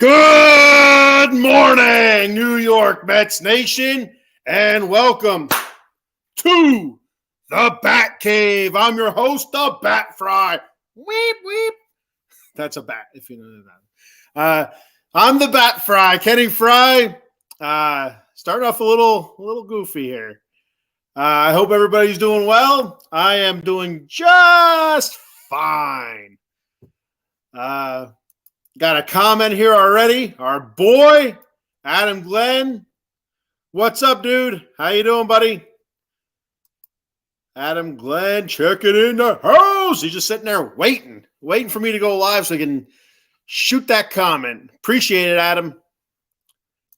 Good morning, New York Mets Nation, and welcome to the Bat Cave. I'm your host, the Bat Fry. Weep, weep. That's a bat, if you know that. I'm the Bat Fry, Kenny Frie. Starting off a little goofy here. I hope everybody's doing well. I am doing just fine. Got a comment here already. Our boy, Adam Glenn. What's up, dude? How you doing, buddy? Adam Glenn, checking in the house. He's just sitting there waiting for me to go live so he can shoot that comment. Appreciate it, Adam.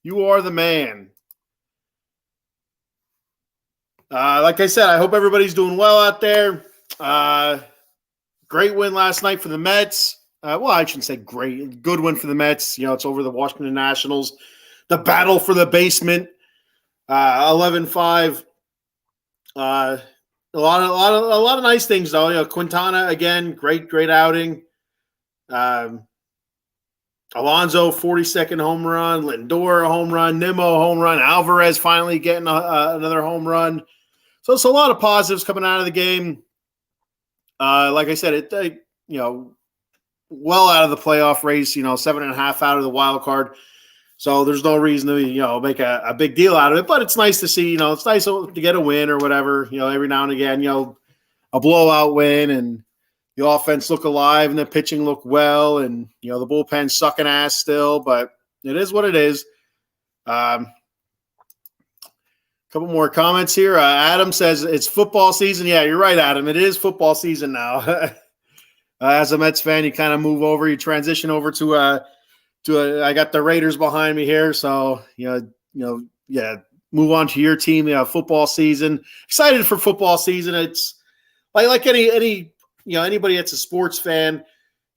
You are the man. Like I said, I hope everybody's doing well out there. Great win last night for the Mets. Well, I shouldn't say great. Good win for the Mets. You know, it's over the Washington Nationals. The battle for the basement. 11-5. A lot of nice things though. You know, Quintana again, great outing. Alonso 42nd home run. Lindor a home run. Nimmo home run. Alvarez finally getting another home run. So it's a lot of positives coming out of the game. Like I said, well out of the playoff race, 7.5 out of the wild card. So there's no reason to, make a big deal out of it. But it's nice to see, it's nice to get a win or whatever, every now and again, a blowout win and the offense look alive and the pitching look well. And, the bullpen's sucking ass still, but it is what it is. Couple more comments here. Adam says it's football season. Yeah, you're right, Adam. It is football season now. As a Mets fan, you kind of move over, you transition over to I got the Raiders behind me here. So, move on to your team. Football season. Excited for football season. It's like anybody that's a sports fan,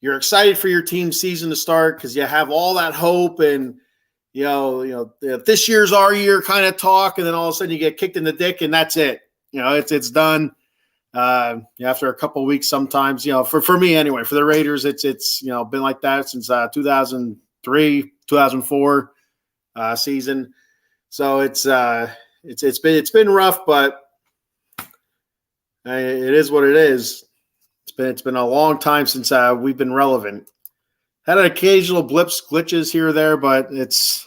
you're excited for your team's season to start because you have all that hope and, this year's our year kind of talk, and then all of a sudden you get kicked in the dick and that's it. It's done. After a couple of weeks, sometimes, for me anyway, for the Raiders, it's been like that since 2003, 2004 season. So it's been rough, but it is what it is. It's been a long time since we've been relevant. Had an occasional blips, glitches here or there, but it's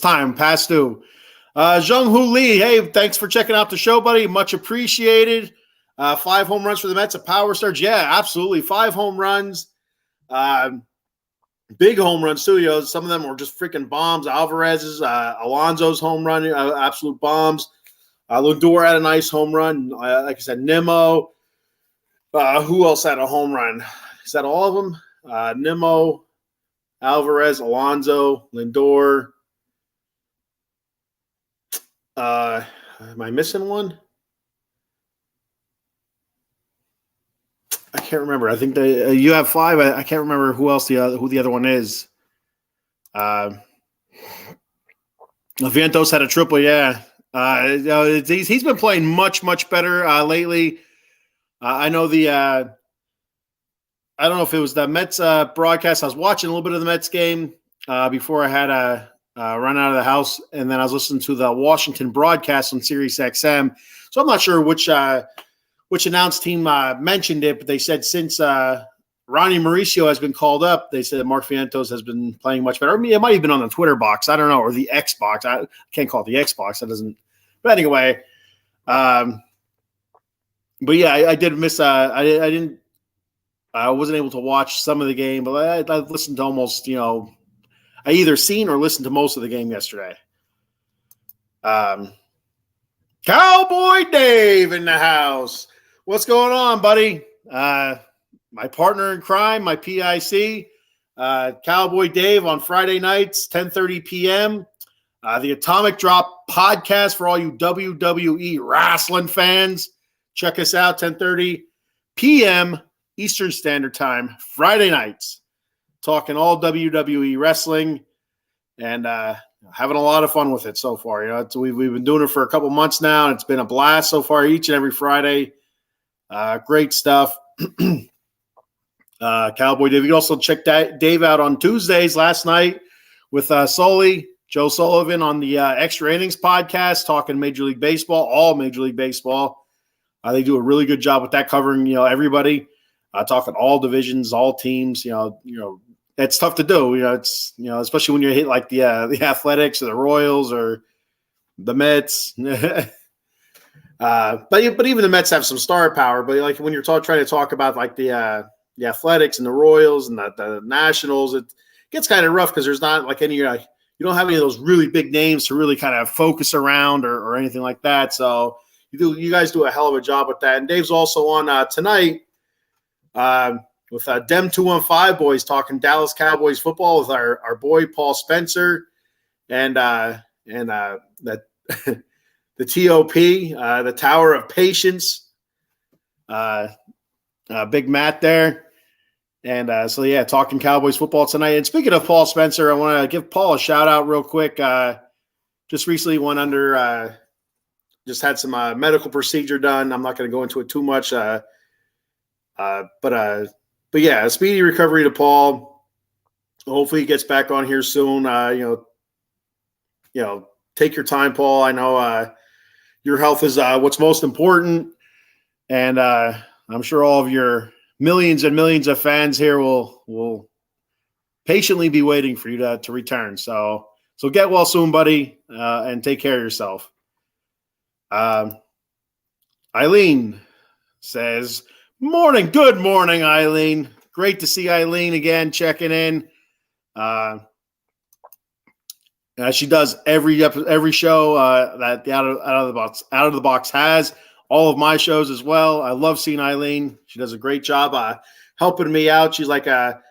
time past due. Jung-Hoo Lee, hey, thanks for checking out the show, buddy. Much appreciated. 5 home runs for the Mets, a power surge. Yeah, absolutely. 5 home runs. Big home runs, too. Some of them were just freaking bombs. Alvarez's, Alonso's home run, absolute bombs. Lindor had a nice home run. Like I said, Nimmo. Who else had a home run? Is that all of them? Nimmo, Alvarez, Alonso, Lindor. Am I missing one? I can't remember. I think you have 5. I can't remember who the other one is. Vientos had a triple. Yeah. He's been playing much better lately. I know I don't know if it was the Mets broadcast. I was watching a little bit of the Mets game before I had a run out of the house, and then I was listening to the Washington broadcast on Sirius XM. So I'm not sure which announced team mentioned it, but they said since Ronnie Mauricio has been called up, they said Mark Vientos has been playing much better. I mean, it might have been on the Twitter box. I don't know, or the X box. I can't call it the X box. That doesn't. But anyway, but yeah, I did miss. I wasn't able to watch some of the game, but I listened to almost. I either seen or listened to most of the game yesterday. Cowboy Dave in the house. What's going on, buddy? My partner in crime, my PIC, Cowboy Dave on Friday nights, 10:30 p.m. The Atomic Drop podcast for all you WWE wrestling fans. Check us out, 10:30 p.m. Eastern Standard Time, Friday nights. Talking all WWE wrestling and having a lot of fun with it so far. We've been doing it for a couple months now, and it's been a blast so far each and every Friday. Great stuff. Cowboy Dave. You can also check Dave out on Tuesdays last night with Sully, Joe Sullivan on the Extra Innings podcast, talking Major League Baseball, all Major League Baseball. They do a really good job with that, covering everybody, talking all divisions, all teams. It's tough to do. It's especially when you hit like the Athletics or the Royals or the Mets. But even the Mets have some star power. But like when you're trying to talk about like the Athletics and the Royals and the Nationals, it gets kind of rough because there's not like any you don't have any of those really big names to really kind of focus around or anything like that. So you guys do a hell of a job with that. And Dave's also on tonight with Dem 215 boys talking Dallas Cowboys football with our boy Paul Spencer and that the TOP, the Tower of Patience, Big Matt there. And talking Cowboys football tonight. And speaking of Paul Spencer, I want to give Paul a shout out real quick. Just recently went under, just had some medical procedure done. I'm not going to go into it too much. But yeah, a speedy recovery to Paul. Hopefully he gets back on here soon. Take your time, Paul. I know your health is what's most important. And I'm sure all of your millions and millions of fans here will patiently be waiting for you to return. So get well soon, buddy, and take care of yourself. Eileen says, good morning, Eileen. Great to see Eileen again checking in. She does every show that the out of the box has. All of my shows as well. I love seeing Eileen. She does a great job helping me out. She's like a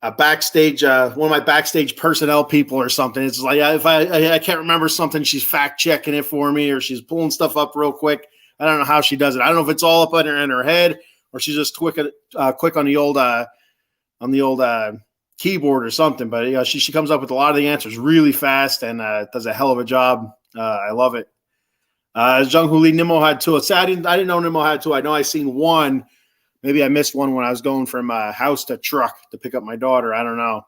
backstage, one of my backstage personnel people or something. It's like if I can't remember something, she's fact checking it for me, or she's pulling stuff up real quick. I don't know how she does it. I don't know if it's all up in her head, or she's just quick on the old keyboard or something. But she comes up with a lot of the answers really fast and does a hell of a job. I love it. Jung Hoo Lee, Nimmo had two. I didn't know Nimmo had two. I know I seen one. Maybe I missed one when I was going from house to truck to pick up my daughter. I don't know.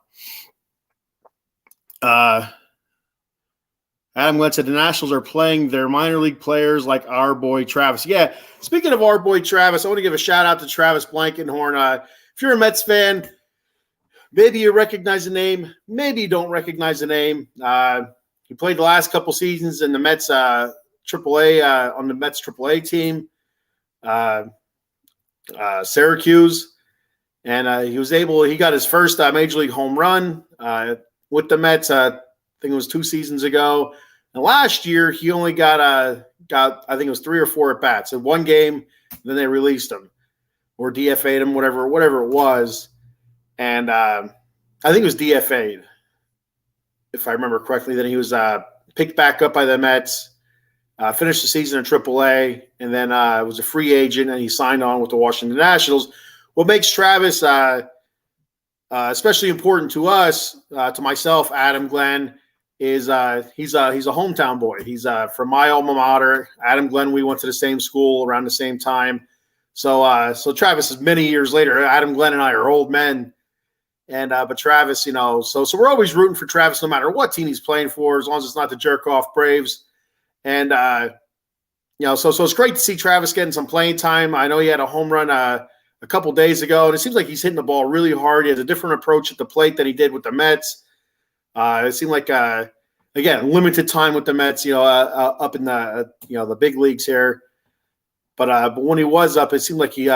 Adam Glenn said the Nationals are playing their minor league players like our boy Travis. Yeah, speaking of our boy Travis, I want to give a shout out to Travis Blankenhorn. If you're a Mets fan, maybe you recognize the name. Maybe you don't recognize the name. He played the last couple seasons in the Mets AAA on the Mets AAA team, Syracuse, and he got his first major league home run with the Mets. I think it was 2 seasons ago. And last year he only got I think it was 3 or 4 at bats in one game. Then they released him or DFA'd him, whatever it was, and I think it was DFA'd if I remember correctly. Then he was picked back up by the Mets. Finished the season in AAA, and then was a free agent, and he signed on with the Washington Nationals. What makes Travis especially important to us, to myself, Adam Glenn, is he's a hometown boy. He's from my alma mater. Adam Glenn, we went to the same school around the same time. So Travis is many years later. Adam Glenn and I are old men, and but Travis, so we're always rooting for Travis no matter what team he's playing for, as long as it's not the jerk off Braves. And, so it's great to see Travis getting some playing time. I know he had a home run a couple days ago, and it seems like he's hitting the ball really hard. He has a different approach at the plate than he did with the Mets. It seemed like, again, limited time with the Mets, up in the big leagues here. But when he was up, it seemed like he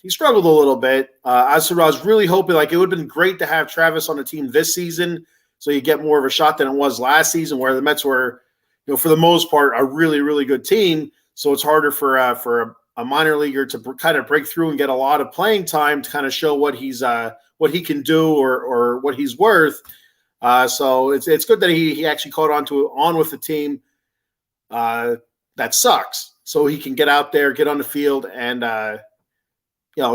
struggled a little bit. I was really hoping, like, it would have been great to have Travis on the team this season so you get more of a shot than it was last season, where the Mets were – for the most part, a really, really good team. So it's harder for a minor leaguer to kind of break through and get a lot of playing time to kind of show what he can do or what he's worth. So it's good that he actually caught on with the team that sucks, so he can get out there, get on the field, and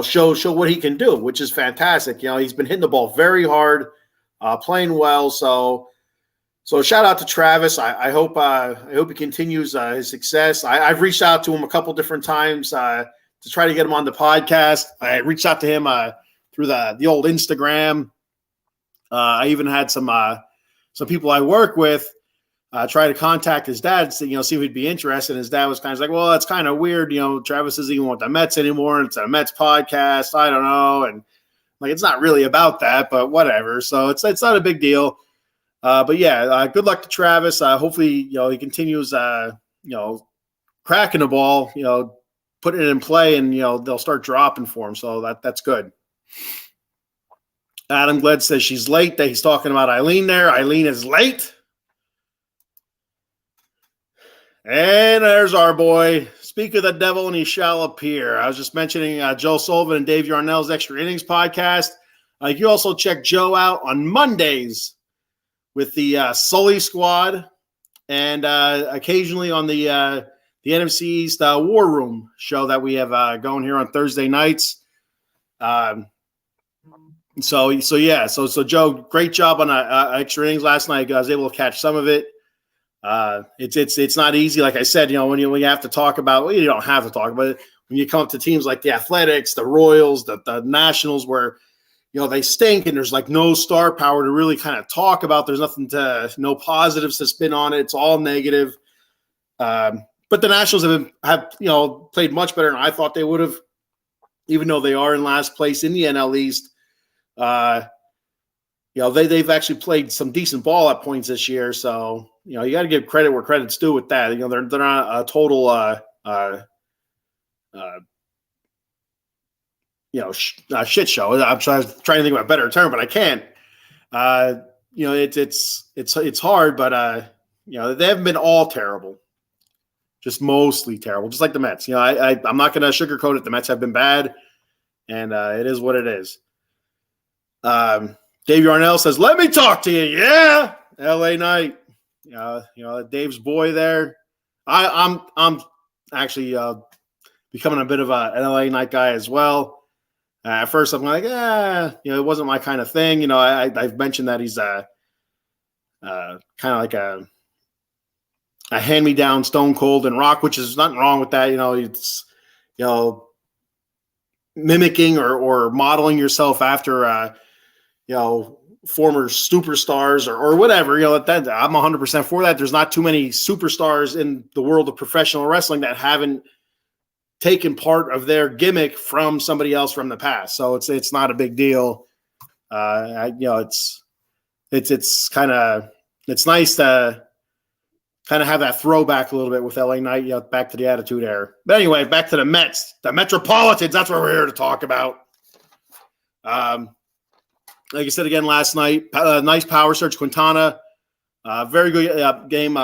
show what he can do, which is fantastic. He's been hitting the ball very hard, playing well. So shout out to Travis. I hope he continues his success. I've reached out to him a couple different times to to try to get him on the podcast. I reached out to him through the old Instagram. I even had some people I work with try to contact his dad, see if he'd be interested. And his dad was kind of like, well, that's kind of weird. Travis doesn't even want the Mets anymore. It's a Mets podcast. I don't know. And like, it's not really about that, but whatever. So it's not a big deal. But yeah, good luck to Travis. Hopefully, he continues, cracking the ball, putting it in play, and, they'll start dropping for him. So that's good. Adam Gled says she's late. That he's talking about Eileen there. Eileen is late. And there's our boy. Speak of the devil and he shall appear. I was just mentioning Joe Sullivan and Dave Yarnell's Extra Innings podcast. You can also check Joe out on Mondays with the Sully Squad and occasionally on the NFC East War Room show that we have going here on Thursday nights. So Joe, great job on Extra Innings last night. I was able to catch some of it. It's not easy, like I said. When you have to talk about, well, you don't have to talk about it. When you come up to teams like the Athletics, the Royals, the Nationals, where they stink and there's like no star power to really kind of talk about. There's no positives to spin on it. It's all negative. But the Nationals have played much better than I thought they would have, even though they are in last place in the NL East. They've actually played some decent ball at points this year. So, you got to give credit where credit's due with that. They're not a total, shit show. I'm trying to think of a better term, but I can't. It's hard, but they haven't been all terrible, just mostly terrible, just like the Mets. I'm not going to sugarcoat it. The Mets have been bad, and it is what it is. Dave Yarnell says, "Let me talk to you." Yeah, L.A. Knight. Dave's boy there. I'm actually becoming a bit of an L.A. Knight guy as well. At first, I'm like, it wasn't my kind of thing. I've mentioned that he's kind of like a hand-me-down Stone Cold and Rock, which is nothing wrong with that. It's mimicking or modeling yourself after former superstars or whatever. That I'm 100% for that. There's not too many superstars in the world of professional wrestling that haven't taken part of their gimmick from somebody else from the past. So it's not a big deal. It's nice to kind of have that throwback a little bit with LA Knight, back to the Attitude Era. But anyway, back to the Mets, the Metropolitans. That's what we're here to talk about. Like I said again last night, nice power surge. Quintana, very good game.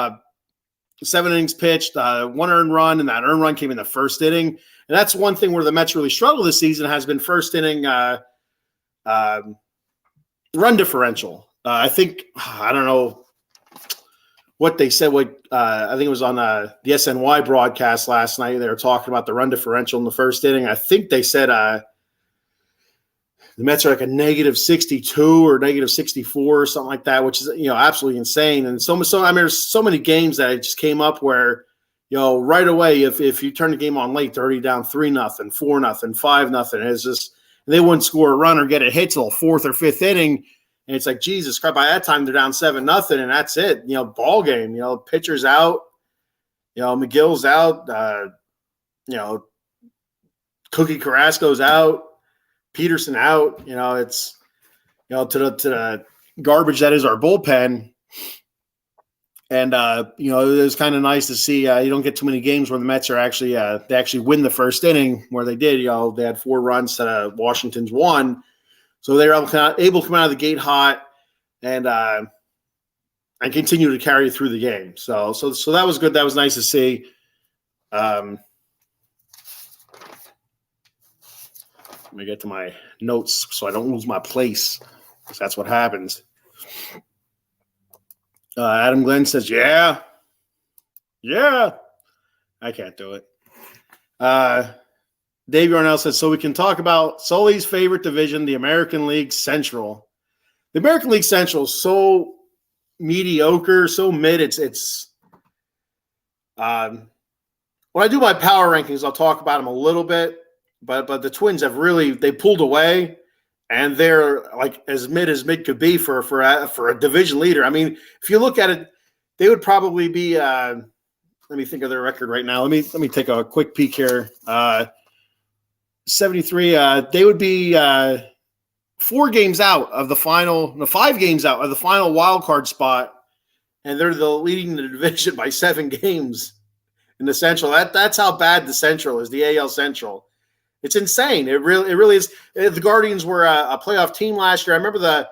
7 innings pitched, 1 earned run, and that earned run came in the first inning. And that's one thing where the Mets really struggle this season has been first inning run differential. I don't know what they said. I think it was on the SNY broadcast last night. They were talking about the run differential in the first inning. I think they said the Mets are like a -62 or -64 or something like that, which is absolutely insane. And there's so many games that it just came up where right away if you turn the game on late, they're already down 3-0, 4-0, 5-0. It's just they wouldn't score a run or get a hit till the 4th or 5th inning, and it's like Jesus Christ. By that time they're down 7-0, and that's it. Ball game. Pitcher's out. McGill's out. Cookie Carrasco's out. Peterson out, it's to the garbage that is our bullpen. And it was kind of nice to see you don't get too many games where the Mets are actually they actually win the first inning where they did. They had 4 runs to Washington's 1. So they were able to come out of the gate hot and continue to carry through the game. So that was good. That was nice to see. Let me get to my notes so I don't lose my place, because that's what happens. Adam Glenn says, yeah. I can't do it. Dave Yarnell says, so we can talk about Sully's favorite division, the American League Central. The American League Central is so mediocre, so mid. It's when I do my power rankings, I'll talk about them a little bit. but the Twins have they pulled away, and they're like as mid could be for a division leader. I mean, if you look at it, they would probably be. Let me think of their record right now. Let me take a quick peek here. 73. They would be 4 games out of the final, no, 5 games out of the final wild card spot, and they're leading the division by 7 games in the Central. That's how bad the Central is, the AL Central. It's insane. It really is. The Guardians were a playoff team last year. I remember the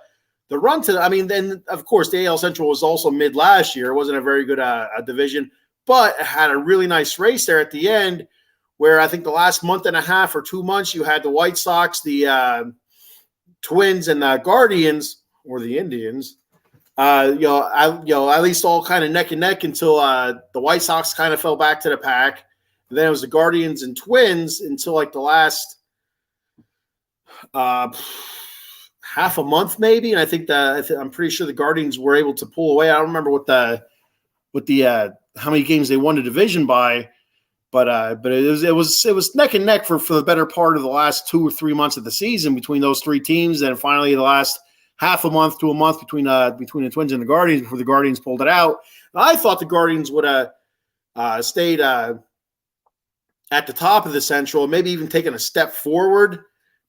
run to. I mean, then of course the AL Central was also mid last year. It wasn't a very good division, but it had a really nice race there at the end, where I think the last month and a half or 2 months you had the White Sox, the Twins, and the Guardians or the Indians. At least all kind of neck and neck until the White Sox kind of fell back to the pack. And then it was the Guardians and Twins until like the last half a month maybe. And I think I'm pretty sure the Guardians were able to pull away. I don't remember what the how many games they won the division by, but it was neck and neck for the better part of the last 2 or 3 months of the season between those 3 teams. And finally the last half a month to a month between the Twins and the Guardians before the Guardians pulled it out. And I thought the Guardians would have stayed at the top of the Central, maybe even taken a step forward.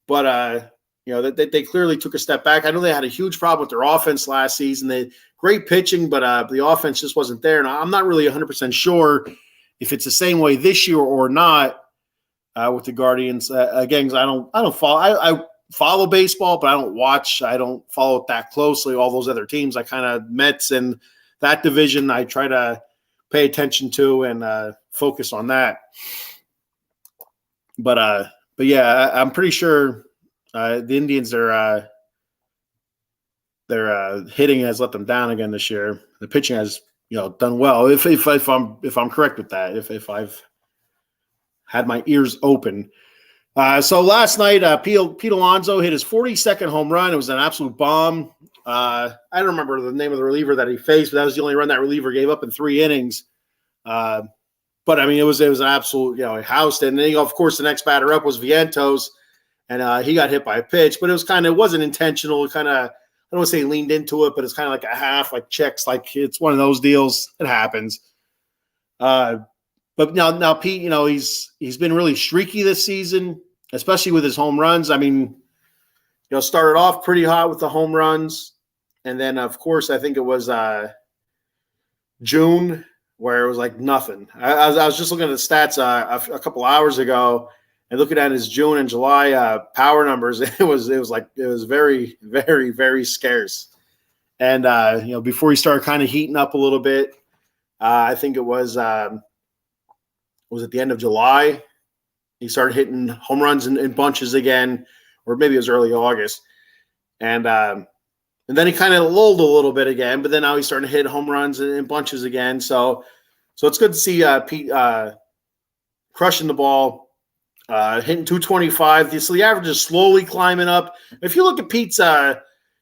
But they clearly took a step back. I know they had a huge problem with their offense last season. They great pitching, but the offense just wasn't there. And I'm not really 100% sure if it's the same way this year or not with the Guardians. Again, I don't follow. I follow baseball, but I don't watch. I don't follow it that closely. All those other teams, I kind of Mets and that division, I try to pay attention to and focus on that. But yeah, I'm pretty sure the Indians their hitting has let them down again this year. The pitching has done well. If I'm correct with that, if I've had my ears open. So last night, Pete Alonso hit his 42nd home run. It was an absolute bomb. I don't remember the name of the reliever that he faced, but that was the only run that reliever gave up in 3 innings. But I mean, it was an absolute, he housed it. And then, of course, the next batter up was Vientos, and he got hit by a pitch. But it wasn't intentional. It kind of, I don't want to say he leaned into it, but it's kind of like a half, like checks, like it's one of those deals. It happens. But now Pete, he's been really streaky this season, especially with his home runs. I mean, started off pretty hot with the home runs, and then of course I think it was June where it was like nothing. I was just looking at the stats a couple hours ago and looking at his June and July power numbers. It was very, very, very scarce. And before he started kind of heating up a little bit, I think it was at the end of July. He started hitting home runs in bunches again, or maybe it was early August. And then he kind of lulled a little bit again, but then now he's starting to hit home runs in bunches again. So it's good to see Pete crushing the ball, hitting 225. So the average is slowly climbing up. If you look at Pete's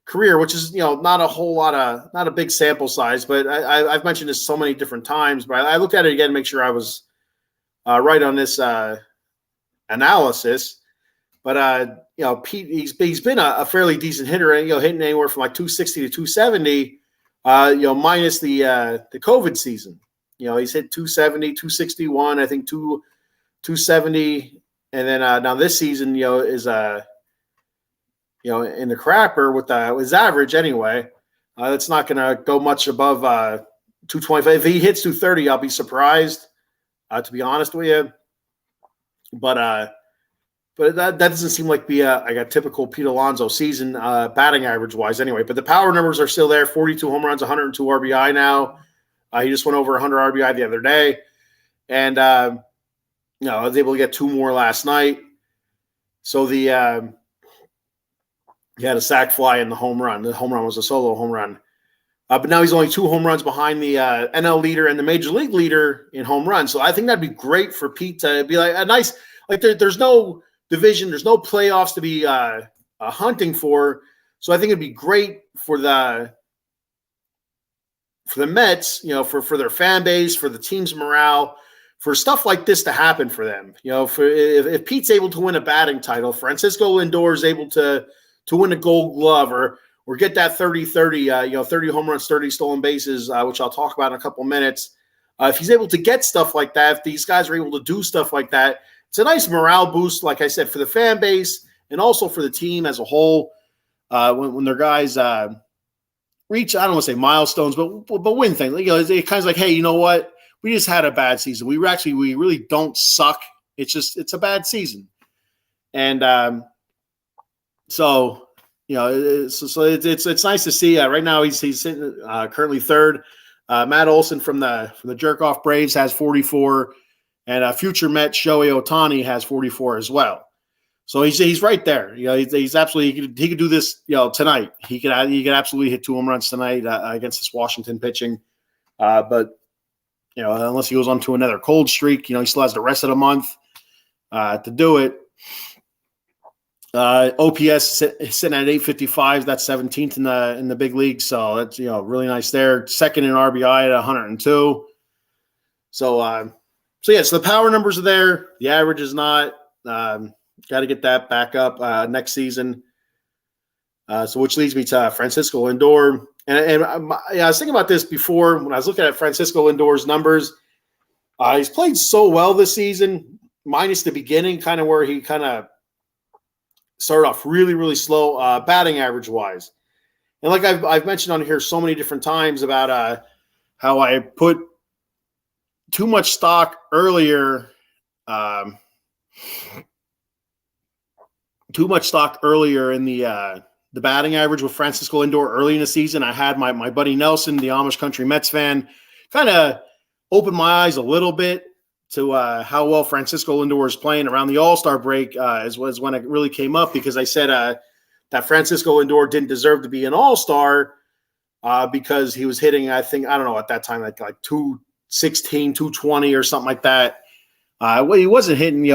career, which is not a big sample size, but I've mentioned this so many different times, but I looked at it again to make sure I was right on this analysis. But Pete, he's been a fairly decent hitter, hitting anywhere from like 260 to 270, minus the COVID season. He's hit 270, 261, I think 270, and then now this season, is in the crapper with his average anyway. That's not going to go much above 225. If he hits 230, I'll be surprised, to be honest with you. But that doesn't seem like be a typical Pete Alonso season batting average wise anyway. But the power numbers are still there: 42 home runs, 102 RBI now. He just went over 100 RBI the other day, and I was able to get 2 more last night. So he had a sac fly in the home run. The home run was a solo home run. But now he's only 2 home runs behind the NL leader and the major league leader in home runs. So I think that'd be great for Pete to be like a nice, like there's no division, there's no playoffs to be hunting for. So I think it'd be great for the Mets, for their fan base, for the team's morale, for stuff like this to happen for them. For if Pete's able to win a batting title, Francisco Lindor is able to win a Gold Glove or get that 30-30, 30 home runs, 30 stolen bases, which I'll talk about in a couple minutes. If he's able to get stuff like that, if these guys are able to do stuff like that, it's a nice morale boost, like I said, for the fan base and also for the team as a whole. When their guys reach, I don't want to say milestones, but win things. It kind of like, hey, you know what? We just had a bad season. We really don't suck. It's a bad season, and so it's nice to see. Right now he's sitting currently third. Matt Olson from the Jerk Off Braves has 44, and future Met Shohei Ohtani has 44 as well. So he's right there. He's absolutely he could do this. Tonight he could absolutely hit 2 home runs tonight against this Washington pitching. But unless he goes on to another cold streak, he still has the rest of the month to do it. OPS sitting at 855. That's 17th in the big league. So that's really nice there. Second in RBI at 102. So the power numbers are there. The average is not. Got to get that back up next season. So which leads me to Francisco Lindor. And I was thinking about this before when I was looking at Francisco Lindor's numbers. He's played so well this season, minus the beginning, kind of where he kind of started off really, really slow batting average wise. And like I've mentioned on here so many different times about how I put too much stock earlier. Too much stock earlier in the batting average with Francisco Lindor early in the season. I had my buddy Nelson, the Amish Country Mets fan, kind of opened my eyes a little bit to how well Francisco Lindor is playing around the All-Star break was when it really came up, because I said that Francisco Lindor didn't deserve to be an All-Star because he was hitting, I don't know, at that time, like 216, 220 or something like that. He wasn't hitting,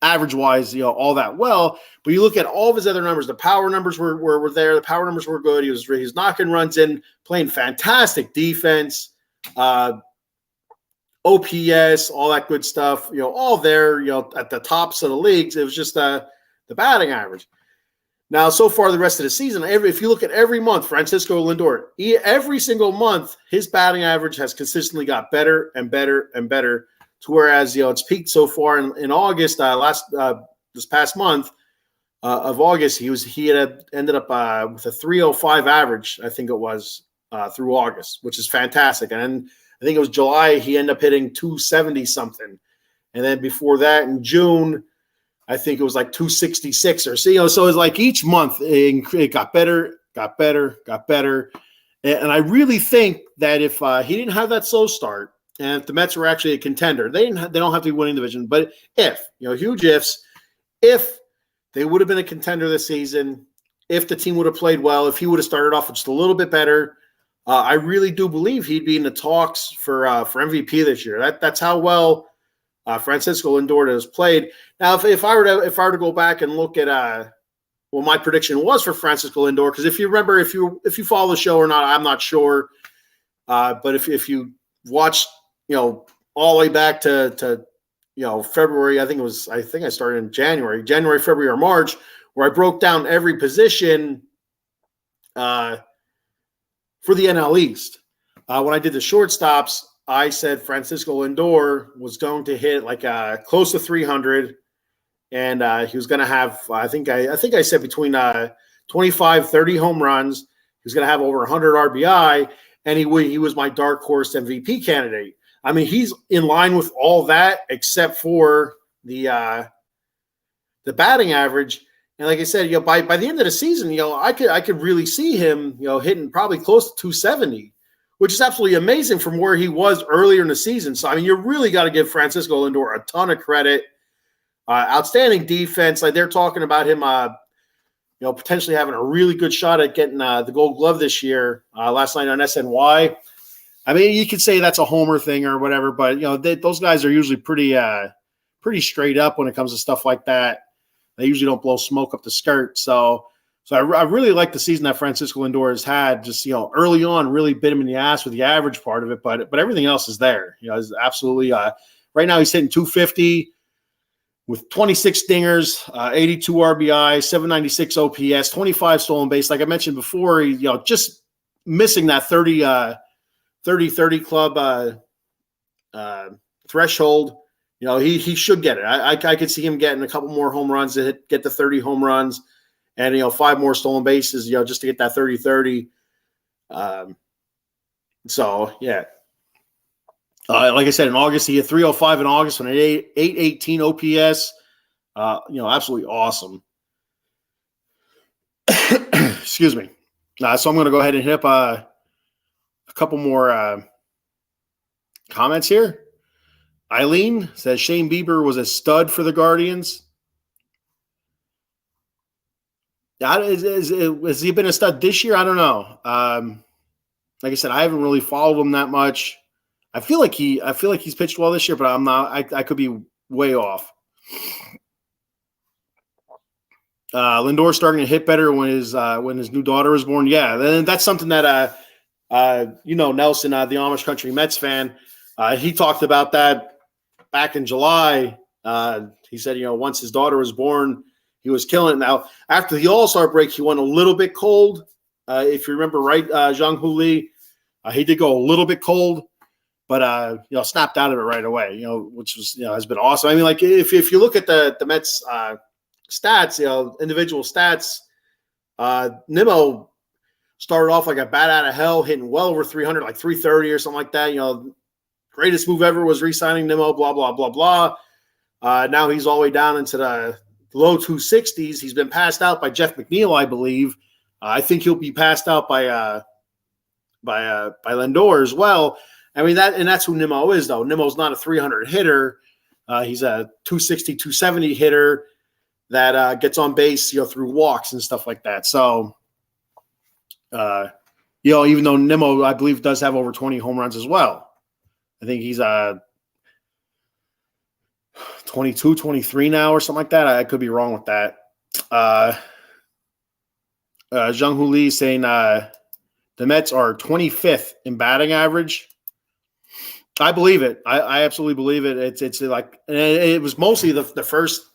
average-wise, all that well. But you look at all of his other numbers, the power numbers were there. The power numbers were good. He was knocking runs in, playing fantastic defense, OPS, all that good stuff, all there, at the tops of the leagues. It was just the batting average. Now, so far the rest of the season, if you look at every month, Francisco Lindor, every single month, his batting average has consistently got better and better and better. To whereas it's peaked so far in August, this past month of August, he had ended up with a 305 average, I think it was, through August, which is fantastic. And then I think it was July, he ended up hitting 270 something, and then before that in June, I think it was like 266 or so. So it's like each month it got better, and I really think that if he didn't have that slow start, and if the Mets were actually a contender, they don't have to be winning the division. But if, huge ifs, if they would have been a contender this season, if the team would have played well, if he would have started off just a little bit better, I really do believe he'd be in the talks for MVP this year. That's how well Francisco Lindor has played. Now, if I were to go back and look at what my prediction was for Francisco Lindor, because if you remember, if you follow the show or not, I'm not sure. But if you watched, all the way back to February, I think I started in January, February, or March, where I broke down every position for the NL East. When I did the shortstops, I said Francisco Lindor was going to hit like close to 300, and he was going to have, I think I said between 25, 30 home runs. He was going to have over 100 RBI, and he was my dark horse MVP candidate. I mean, he's in line with all that except for the batting average. And like I said, by the end of the season, I could really see him, hitting probably close to 270, which is absolutely amazing from where he was earlier in the season. So I mean, you really got to give Francisco Lindor a ton of credit. Outstanding defense. Like they're talking about him, potentially having a really good shot at getting the Gold Glove this year. Last night on SNY. I mean, you could say that's a homer thing or whatever, but those guys are usually pretty straight up when it comes to stuff like that. They usually don't blow smoke up the skirt. So I really like the season that Francisco Lindor has had. Just early on, really bit him in the ass with the average part of it, but everything else is there. Is absolutely Right now he's hitting 250 with 26 dingers, 82 RBI, 796 OPS, 25 stolen base. Like I mentioned before, he, just missing that 30-30 club threshold. He should get it. I could see him getting a couple more home runs to get the 30 home runs and, 5 more stolen bases, just to get that 30-30. So, yeah. Like I said, in August, he hit 305 in August with an 818 OPS. Absolutely awesome. Excuse me. So I'm going to go ahead and hit up a couple more comments here. Eileen says Shane Bieber was a stud for the Guardians. Has he been a stud this year? I don't know. Like I said, I haven't really followed him that much. I feel like he's pitched well this year, but I'm not. I could be way off. Lindor starting to hit better when his new daughter was born. Yeah, then that's something that Nelson, the Amish Country Mets fan, he talked about that back in July. He said, once his daughter was born, he was killing it. Now, after the All-Star break, he went a little bit cold. If you remember right, Zhang-Hu Lee, he did go a little bit cold, but snapped out of it right away. Which was has been awesome. I mean, like if you look at the Mets stats, individual stats, Nimmo started off like a bat out of hell, hitting well over 300, like 330 or something like that. Greatest move ever was re-signing Nimmo. Blah blah blah blah. Now he's all the way down into the low 260s. He's been passed out by Jeff McNeil, I believe. I think he'll be passed out by Lindor as well. I mean, that's who Nimmo is, though. Nimmo's not a 300 hitter. He's a 260, 270 hitter that gets on base, through walks and stuff like that. So, even though Nimmo, I believe, does have over 20 home runs as well. I think he's 22, 23 now or something like that. I could be wrong with that. Zhang-Hu Lee saying the Mets are 25th in batting average. I believe it. I absolutely believe it. It's like, and it was mostly the first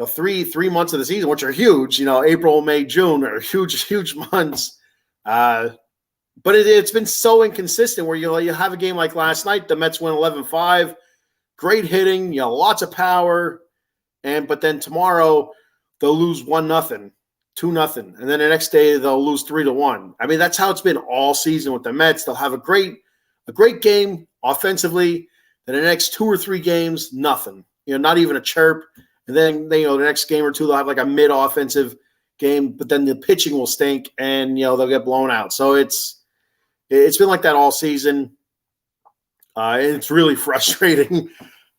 three months of the season, which are huge. April, May, June are huge months. But it's been so inconsistent where you have a game like last night, the Mets win 11-5, great hitting, lots of power, but then tomorrow they'll lose 1-0, 2-0, and then the next day they'll lose 3-1. I mean, that's how it's been all season with the Mets. They'll have a great game offensively, then the next 2 or 3 games, nothing. Not even a chirp. And then the next game or two they'll have like a mid-offensive game, but then the pitching will stink and they'll get blown out. So it's been like that all season. And it's really frustrating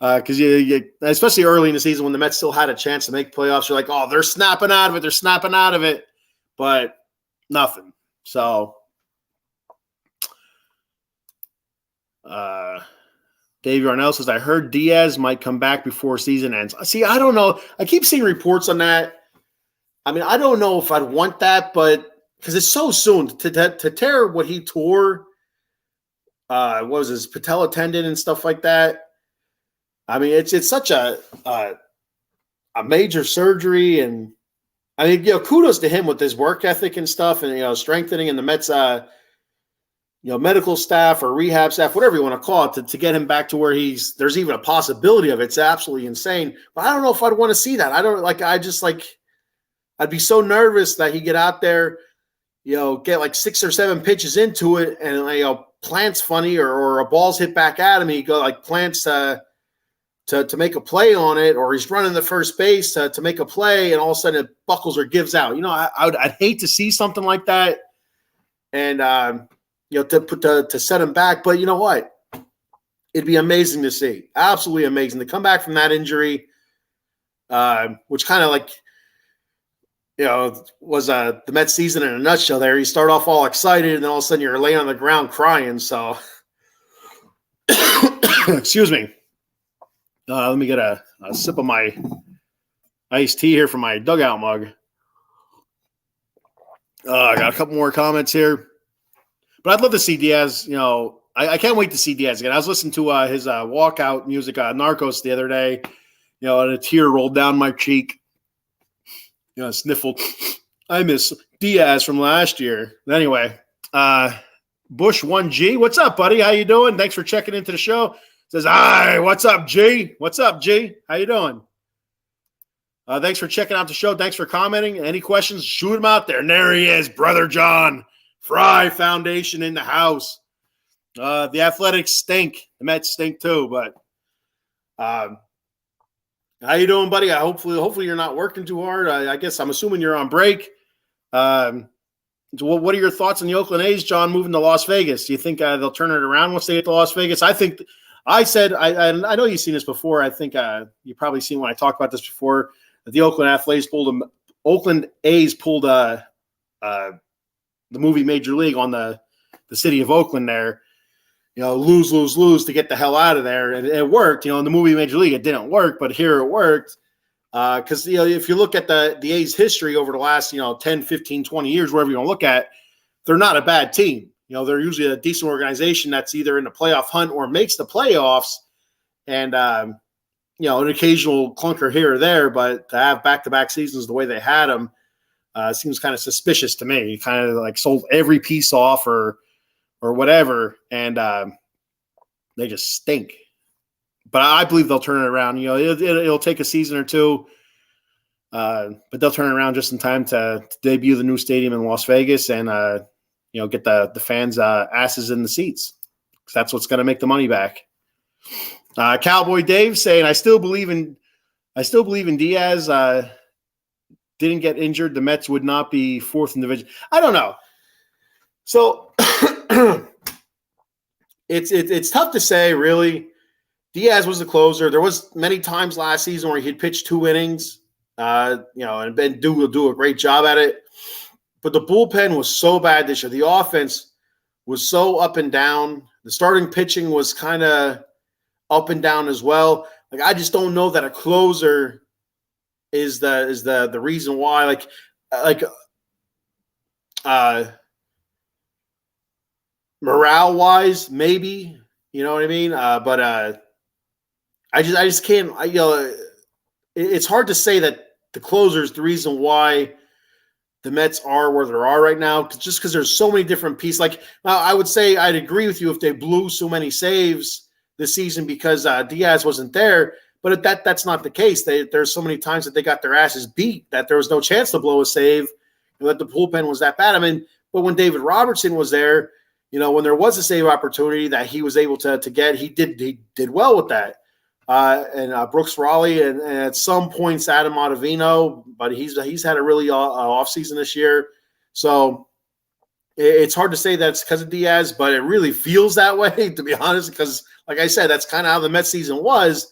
because you especially early in the season when the Mets still had a chance to make playoffs, you're like, oh, they're snapping out of it, but nothing. So Dave Yarnell says, I heard Diaz might come back before season ends. See, I don't know. I keep seeing reports on that. I mean, I don't know if I'd want that, but because it's so soon to tear what he tore, what was his patella tendon and stuff like that. I mean, it's such a major surgery, and I mean, kudos to him with his work ethic and stuff, and strengthening in the Mets, medical staff or rehab staff, whatever you want to call it, to get him back to where there's even a possibility of it. It's absolutely insane. But I don't know if I'd want to see that. I'd be so nervous that he get out there, get like 6 or 7 pitches into it, and plants funny or a ball's hit back at him. He go like plants to make a play on it, or he's running the first base to make a play, and all of a sudden it buckles or gives out. I'd hate to see something like that, and to set him back. But you know what? It'd be amazing to see. Absolutely amazing to come back from that injury, which kind of like, was the Mets season in a nutshell there. You start off all excited, and then all of a sudden you're laying on the ground crying. So, excuse me. Let me get a sip of my iced tea here from my dugout mug. I got a couple more comments here. But I'd love to see Diaz, I can't wait to see Diaz again. I was listening to his walkout music, Narcos, the other day, and a tear rolled down my cheek. Sniffled. I miss Diaz from last year. Anyway, Bush 1G, what's up, buddy? How you doing? Thanks for checking into the show. Says, hi, what's up, G? What's up, G? How you doing? Thanks for checking out the show. Thanks for commenting. Any questions, shoot them out there. And there he is, Brother John. Fry Foundation in the house. The Athletics stink. The Mets stink too, but how you doing, buddy? Hopefully you're not working too hard. I guess I'm assuming you're on break. So what are your thoughts on the Oakland A's, John, moving to Las Vegas? Do you think they'll turn it around once they get to Las Vegas? I think I know you've seen this before. I think you've probably seen when I talked about this before. That the Oakland A's pulled the movie Major League on the city of Oakland there. Lose to get the hell out of there. And it worked. In the movie Major League, it didn't work, but here it worked. Because, if you look at the A's history over the last, 10, 15, 20 years, wherever you want to look at, they're not a bad team. They're usually a decent organization that's either in the playoff hunt or makes the playoffs. And, an occasional clunker here or there, but to have back-to-back seasons the way they had them seems kind of suspicious to me. Kind of like sold every piece off or whatever, and they just stink. But I believe they'll turn it around. It'll take a season or two, but they'll turn it around just in time to debut the new stadium in Las Vegas and get the fans' asses in the seats, because that's what's going to make the money back. Cowboy Dave saying, I still believe in Diaz. Didn't get injured, the Mets would not be fourth in the division. I don't know. So it's tough to say, really. Diaz was the closer. There was many times last season where he'd pitch 2 innings, and Ben will do a great job at it. But the bullpen was so bad this year. The offense was so up and down. The starting pitching was kind of up and down as well. Like, I just don't know that a closer is the reason why. Morale wise, maybe, you know what I mean? But I just can't. It's hard to say that the closer is the reason why the Mets are where they are right now, just because there's so many different pieces. Like, I would say I'd agree with you if they blew so many saves this season because Diaz wasn't there. But that's not the case. There's so many times that they got their asses beat that there was no chance to blow a save, that the bullpen was that bad. I mean, but when David Robertson was there, when there was a save opportunity that he was able to get, he did well with that. And Brooks Raleigh and at some points Adam Ottavino, but he's had a really off season this year. So it's hard to say that it's because of Diaz, but it really feels that way, to be honest, because like I said, that's kind of how the Mets season was,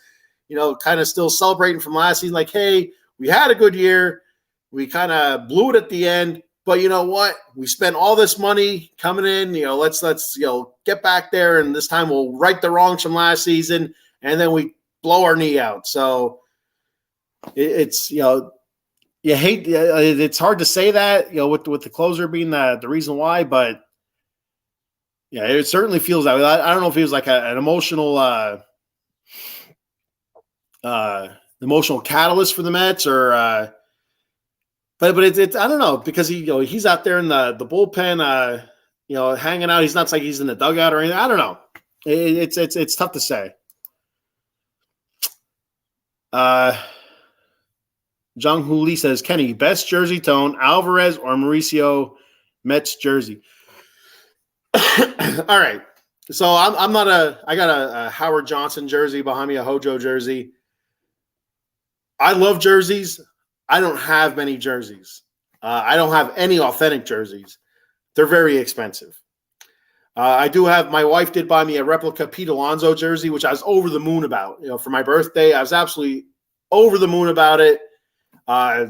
kind of still celebrating from last season. Like, hey, we had a good year. We kind of blew it at the end, but you know what? We spent all this money coming in, let's get back there. And this time we'll right the wrongs from last season. And then we blow our knee out. So it's, you hate, it's hard to say that, with the closer being the reason why, but yeah, it certainly feels that way. I don't know if it was like an emotional catalyst for the Mets or, but it's I don't know, because he's out there in the bullpen, hanging out. He's not like he's in the dugout or anything. I don't know. It's tough to say. Jung Hoo Lee says, Kenny, best jersey tone, Alvarez or Mauricio Mets jersey? All right. So I got a Howard Johnson jersey behind me, a Hojo jersey. I love jerseys. I don't have many jerseys. I don't have any authentic jerseys. They're very expensive. I do have, my wife did buy me a replica Pete Alonso jersey, which I was over the moon about. For my birthday, I was absolutely over the moon about it. I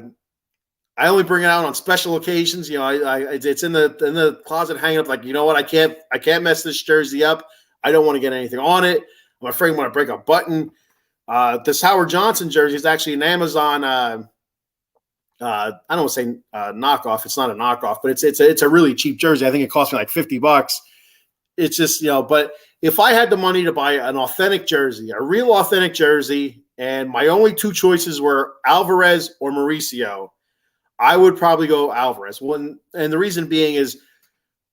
only bring it out on special occasions. It's in the closet hanging up. Like, you know what? I can't mess this jersey up. I don't want to get anything on it. I'm afraid I'm going to break a button. This Howard Johnson jersey is actually an Amazon. I don't want to say knockoff. It's not a knockoff, but it's a really cheap jersey. I think it cost me like $50. it's just, but if I had the money to buy an authentic jersey, a real authentic jersey, and my only two choices were Alvarez or Mauricio, I would probably go Alvarez. And the reason being is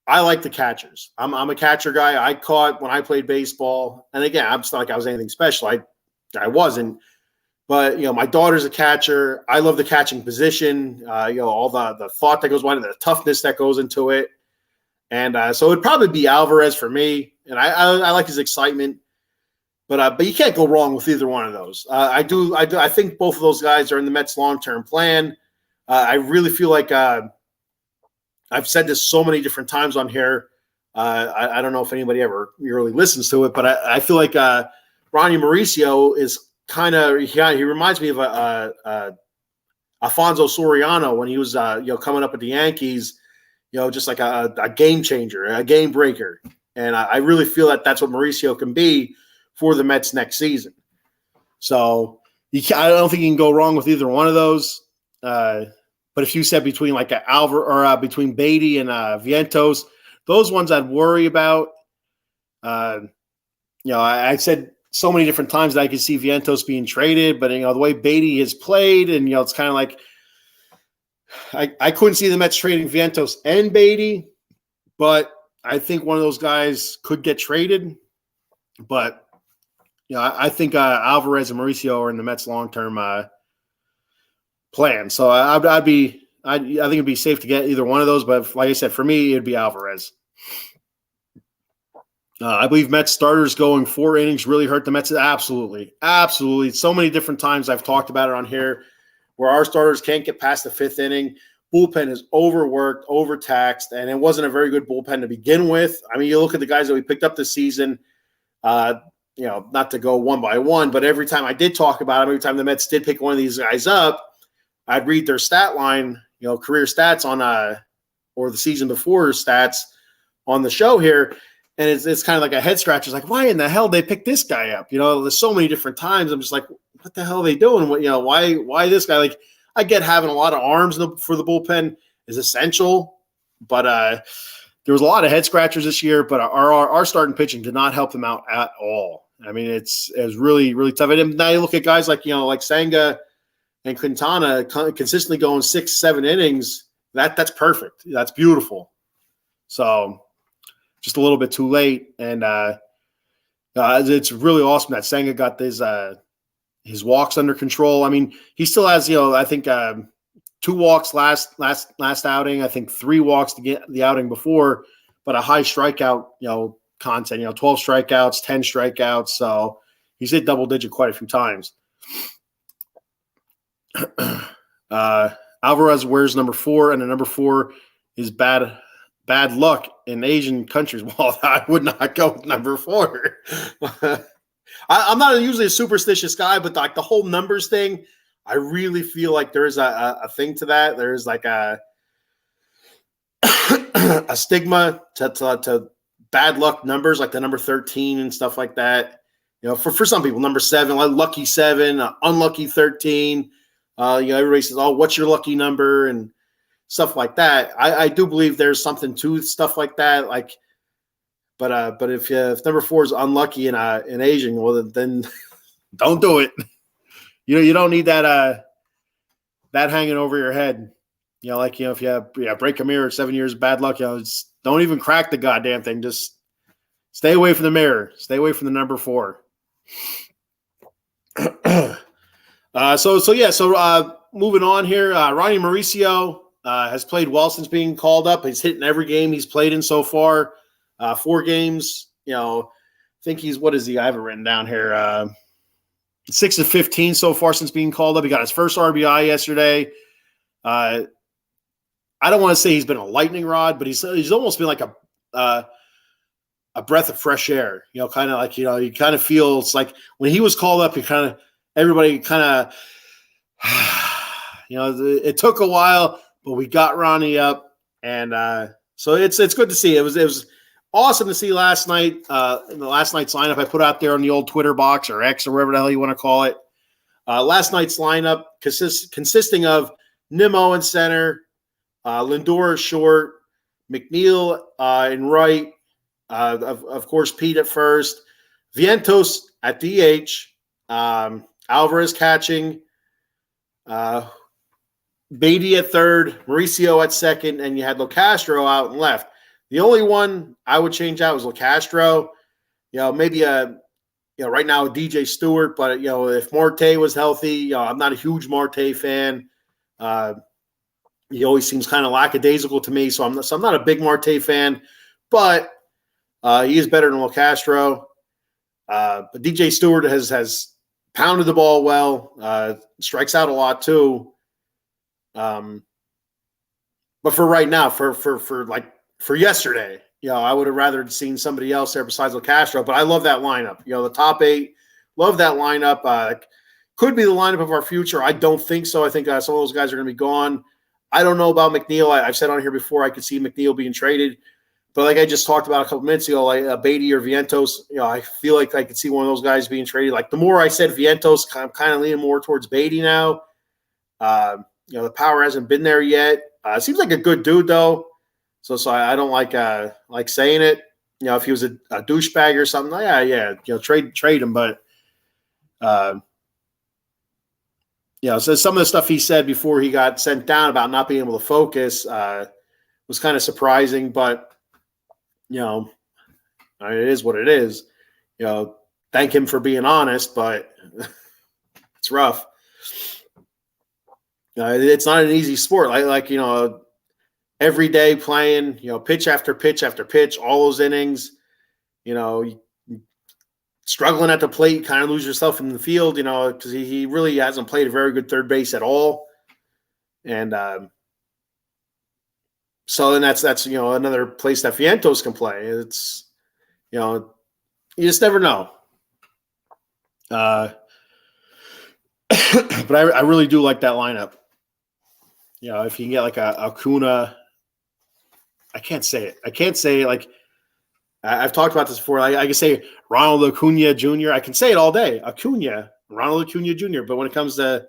I like the catchers. I'm a catcher guy. I caught when I played baseball. And again, I'm just not like I was anything special. I wasn't. But, my daughter's a catcher. I love the catching position, all the thought that goes behind it, the toughness that goes into it. And so it'd probably be Alvarez for me. And I like his excitement. But you can't go wrong with either one of those. I think both of those guys are in the Mets' long-term plan. I really feel like I've said this so many different times on here. I don't know if anybody ever really listens to it, but I feel like Ronnie Mauricio is kind of he reminds me of Alfonso Soriano when he was coming up with the Yankees, just like a game changer, a game breaker, and I really feel that that's what Mauricio can be for the Mets next season. So I don't think you can go wrong with either one of those. But if you said between like between Beatty and Vientos, those ones I'd worry about. I said so many different times that I could see Vientos being traded, but the way Beatty has played, and it's kind of like I couldn't see the Mets trading Vientos and Beatty, but I think one of those guys could get traded. But I think Alvarez and Mauricio are in the Mets' long-term plan. So I think it'd be safe to get either one of those. But like I said, for me, it'd be Alvarez. I believe Mets starters going 4 innings really hurt the Mets. Absolutely. Absolutely. So many different times I've talked about it on here where our starters can't get past the 5th inning. Bullpen is overworked, overtaxed, and it wasn't a very good bullpen to begin with. I mean, you look at the guys that we picked up this season, not to go one by one, but every time I did talk about them, every time the Mets did pick one of these guys up, I'd read their stat line, career stats on or the season before stats on the show here. And it's kind of like a head scratcher. It's like, why in the hell they picked this guy up? There's so many different times. I'm just like, what the hell are they doing? Why this guy? Like, I get having a lot of arms for the bullpen is essential, but there was a lot of head scratchers this year. But our starting pitching did not help them out at all. I mean, it was really, really tough. And now you look at guys like like Senga and Quintana consistently going 6-7 innings. That's perfect. That's beautiful. So just a little bit too late, and it's really awesome that Senga got his walks under control. I mean, he still has I think 2 walks last outing. I think 3 walks to get the outing before, but a high strikeout content. 12 strikeouts, 10 strikeouts. So he's hit double digit quite a few times. Alvarez wears number 4, and the number 4 is bad luck in Asian countries. Well, I would not go with number 4. I'm not usually a superstitious guy, but like the whole numbers thing, I really feel like there is a thing to that. There is like a stigma to bad luck numbers, like the number 13 and stuff like that. For some people, number 7, like lucky 7, unlucky 13. Everybody says, "Oh, what's your lucky number?" and stuff like that. I do believe there's something to stuff like that. Like, but if number 4 is unlucky in Asian, well then don't do it. You don't need that hanging over your head. If you break a mirror, 7 years of bad luck. Just don't even crack the goddamn thing. Just stay away from the mirror. Stay away from the number 4. So moving on here, Ronnie Mauricio has played well since being called up. He's hit in every game he's played in so far. 4 games. I think he's, what is he? I have it written down here. 6 of 15 so far since being called up. He got his first RBI yesterday. I don't want to say he's been a lightning rod, but he's almost been like a breath of fresh air. Kind of like you kind of feel it's like when he was called up, everybody kind of it took a while, but we got Ronnie up, and so it's good to see. It was awesome to see last night. In the last night's lineup I put out there on the old Twitter box or X or whatever the hell you want to call it. Last night's lineup consisting of Nimmo in center, Lindor short, McNeil in right, Of course, Pete at first, Vientos at DH, Alvarez catching, Beatty at third, Mauricio at second, and you had Locastro out and left. The only one I would change out was Locastro. Maybe right now DJ Stewart, but if Marte was healthy, I'm not a huge Marte fan. He always seems kind of lackadaisical to me, so I'm not a big Marte fan, but he is better than Locastro. But DJ Stewart has pounded the ball well, strikes out a lot too. But for right now, for yesterday, I would have rather seen somebody else there besides Locastro. But I love that lineup. The top 8, love that lineup. Could be the lineup of our future. I don't think so. I think some of those guys are going to be gone. I don't know about McNeil. I've said on here before I could see McNeil being traded. But like I just talked about a couple minutes ago, like Beatty or Vientos, I feel like I could see one of those guys being traded. Like the more I said Vientos, I'm kind of leaning more towards Beatty now. The power hasn't been there yet. Seems like a good dude though. So I don't like saying it. If he was a douchebag or something, trade him. But so some of the stuff he said before he got sent down about not being able to focus was kind of surprising. But it is what it is. Thank him for being honest, but it's rough. It's not an easy sport. Every day playing, pitch after pitch after pitch, all those innings, struggling at the plate, kind of lose yourself in the field, because he really hasn't played a very good third base at all. And so then that's another place that Vientos can play. It's, you just never know. But I really do like that lineup. If you can get like a Acuna, I can't say it. Like I've talked about this before. I can say Ronald Acuna Jr. I can say it all day. Ronald Acuna Jr. But when it comes to